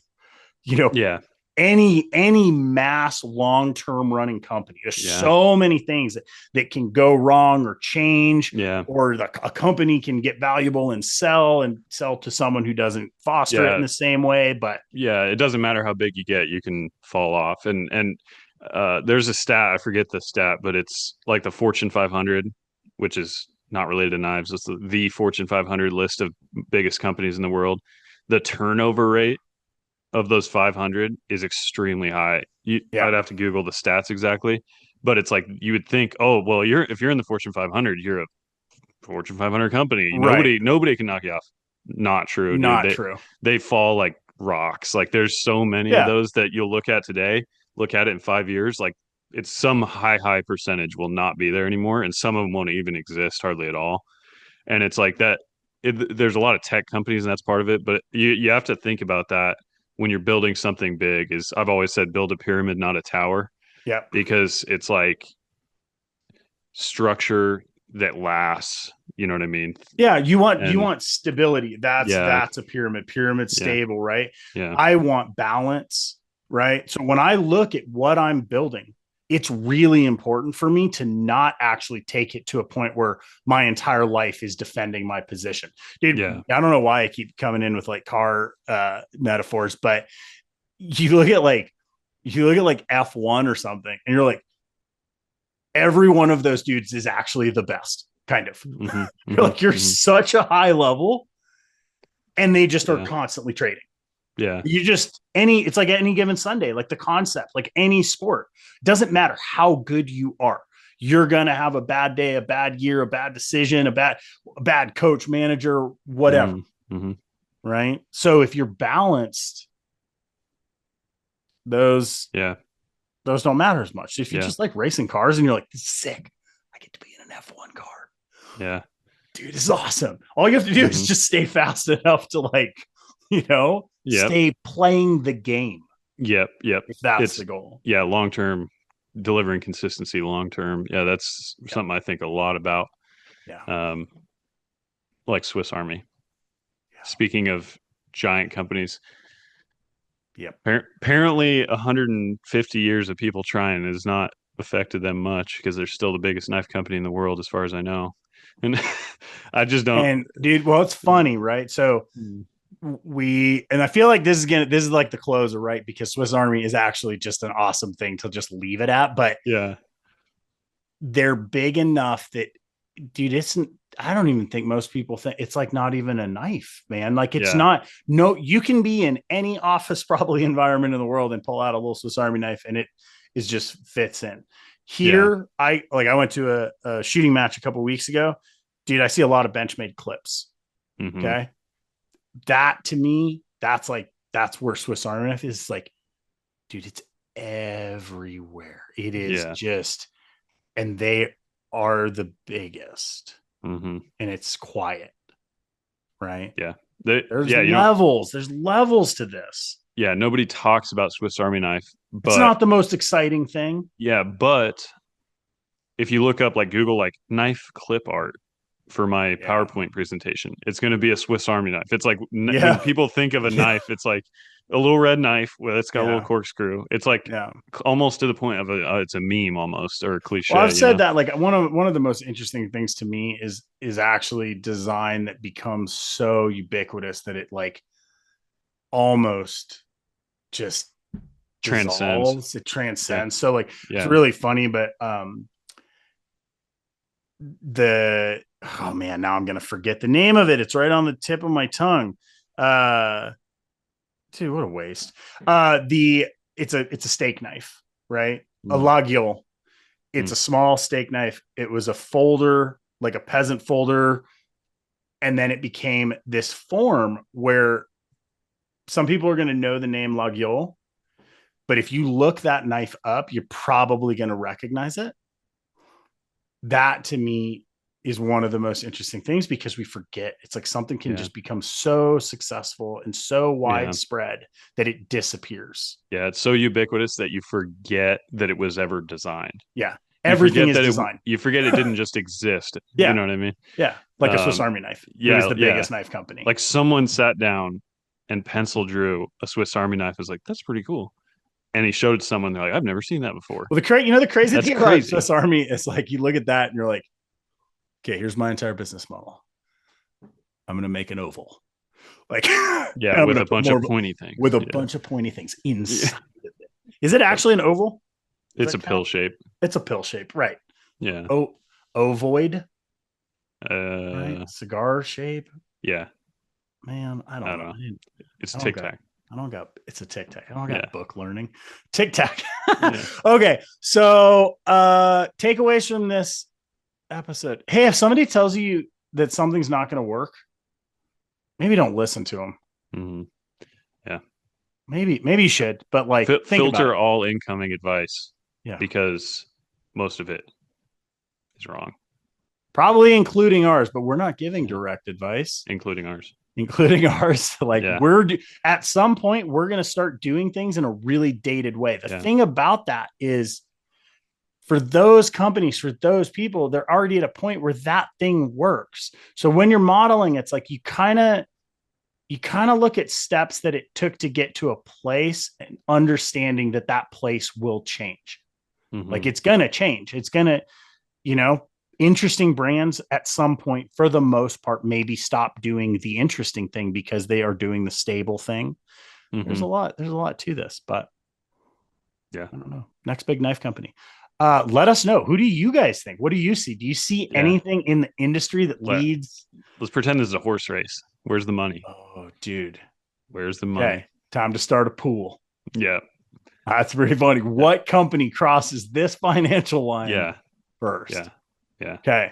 you know, Yeah. any mass long-term running company. There's Yeah. so many things that can go wrong or change, Yeah. or a company can get valuable and sell to someone who doesn't foster it in Yeah. the same way. But Yeah. It doesn't matter how big you get, you can fall off. And there's a stat, I forget the stat, but it's like the Fortune 500, which is not related to knives. It's the Fortune 500 list of biggest companies in the world. The turnover rate of those 500 is extremely high. yeah, I'd have to Google the stats exactly, but it's like you would think, oh, well, if you're in the Fortune 500, you're a Fortune 500 company. right. Nobody can knock you off. Not true, dude. Not They true. they fall like rocks. Like there's so many of Yeah. those that you'll look at today, look at it in 5 years, like it's some high percentage will not be there anymore, and some of them won't even exist hardly at all. And it's like that. There's a lot of tech companies, and that's part of it. But you have to think about that when you're building something big. Is I've always said, build a pyramid, not a tower, Yeah. because it's like structure that lasts. You know what I mean? Yeah. You And want stability. yeah, That's a pyramid yeah, stable, right? yeah, I want balance, right? So when I look at what I'm building, it's really important for me to not actually take it to a point where my entire life is defending my position. Dude, yeah, I don't know why I keep coming in with like car metaphors, but you look at like F1 or something and you're like, every one of those dudes is actually the best, kind of. hmm, You're hmm, like, you're hmm, such a high level and they just are yeah, constantly trading. yeah, It's like any given Sunday, like the concept, like any sport, doesn't matter how good you are. You're going to have a bad day, a bad year, a bad decision, a bad coach, manager, whatever. hmm, hmm, Right. So if you're balanced, those, yeah, those don't matter as much. If you yeah, just like racing cars and you're like, this is sick, I get to be in an F1 car. yeah, Dude, this is awesome. All you have to do is hmm, just stay fast enough to like, yep, stay playing the game yep, yep. if that's It's the goal. yeah, long term, delivering consistency long term. Yeah, that's Yeah. something I think a lot about. Yeah. Um, like Swiss Army. Yeah. Speaking of giant companies, Yep. apparently 150 years of people trying has not affected them much because they're still the biggest knife company in the world, as far as I know. And I just don't. And dude, well, it's funny, right? So Mm. and I feel like this is like the closer, right? Because Swiss Army is actually just an awesome thing to just leave it at, but Yeah. they're big enough that dude, I don't even think most people think it's like not even a knife, man. Like it's Yeah. not, no, you can be in any office probably environment in the world and pull out a little Swiss Army knife and it is just fits in. Yeah. Here, I went to a shooting match a couple weeks ago. Dude, I see a lot of Benchmade clips. Hmm. Okay. That to me, that's where Swiss Army knife is like, dude, it's everywhere. It is Yeah. just, and they are the biggest Hmm. and it's quiet, right? Yeah. There's Yeah. levels. There's levels to this. Yeah. Nobody talks about Swiss Army knife, It's but not the most exciting thing. yeah, but if you look up like Google like knife clip art for my Yeah. PowerPoint presentation, it's going to be a Swiss Army knife. It's like when Yeah. people think of a Yeah. knife, it's like a little red knife with it's got a little Yeah. corkscrew. It's like Yeah. almost to the point of it's a meme almost or a Well, cliche, I've said that like one of the most interesting things to me is actually design that becomes so ubiquitous that it like almost just Transcends. dissolves. It Yeah. transcends. So like it's Yeah. really funny, but the oh man, now I'm gonna forget the name of it. It's right on the tip of my tongue. Uh Dude, what a waste. The it's a steak knife, right? A Mm, laguiole. It's mm, a small steak knife. It was a folder, like a peasant folder, and then it became this form where some people are going to know the name laguiole, but if you look that knife up, you're probably going to recognize it. That to me is one of the most interesting things because we forget it's like something can yeah. just become so successful and so Yeah. widespread that it disappears. Yeah. It's so ubiquitous that you forget that it was ever designed. Yeah. You Everything forget is that designed. it didn't just exist. You Yeah. know what I mean? Yeah. Like a Swiss Um, Army knife. It was yeah, the yeah. biggest knife company. Like someone sat down and pencil drew a Swiss Army knife. I was like, that's pretty cool. And he showed someone. They're like, I've never seen that before. Well, the crazy That's thing about Swiss crazy. Army is like you look at that and you're like, okay, here's my entire business model. I'm going to make an oval. Like, and Yeah, I'm with going to a put bunch more of pointy things. with a Yeah, bunch of pointy things yeah. inside of it. Is it Yep. actually an oval? Does It's a that pill count? shape. It's a pill shape, right? Yeah. Oh, ovoid, right? Uh, Cigar shape. yeah. Man, I I don't don't know. know. It's I don't Tic got. Tac. I don't got. It's a tic tac. I don't got Yeah. book learning. Tic tac. Yeah. Okay, so takeaways from this episode. Hey, if somebody tells you that something's not going to work, maybe don't listen to them. Hmm. Yeah. Maybe you should, but like think about Filter it. all incoming advice Yeah, because most of it is wrong. probably including ours, but we're not giving Yeah. direct advice, Including ours. including ours. Like Yeah. at some point we're going to start doing things in a really dated way. The Yeah. thing about that is for those companies, for those people, they're already at a point where that thing works. So when you're modeling, it's like you kind of look at steps that it took to get to a place and understanding that that place will change. Like Hmm. it's going to change. It's going to, you know, interesting brands at some point, for the most part, maybe stop doing the interesting thing because they are doing the stable thing. Hmm. There's a lot to this, but Yeah. I don't know. Next big knife company. Let us know. Who do you guys think? What do you see? Do you see Yeah. anything in the industry that leads? Let's pretend this is a horse race. Where's the money? Oh, dude. Where's the Okay. money? Time to start a pool. Yeah. That's pretty funny. What company crosses this financial line Yeah. first? Yeah. Yeah. Okay.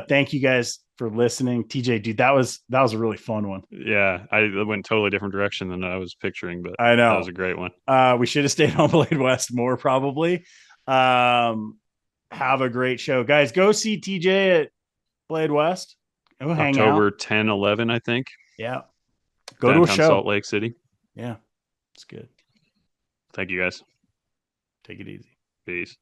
Thank you guys for listening. TJ, dude, that was a really fun one. Yeah. I went totally different direction than I was picturing, but I that was know. a great one. We should have stayed on Blade West more probably. Um, have a great show. Guys, go see TJ at Blade West. Go hang out. October 10, 11, I think, Yeah. Go to a downtown show. Salt Lake City. Yeah. It's good. Thank you guys. Take it easy. Peace.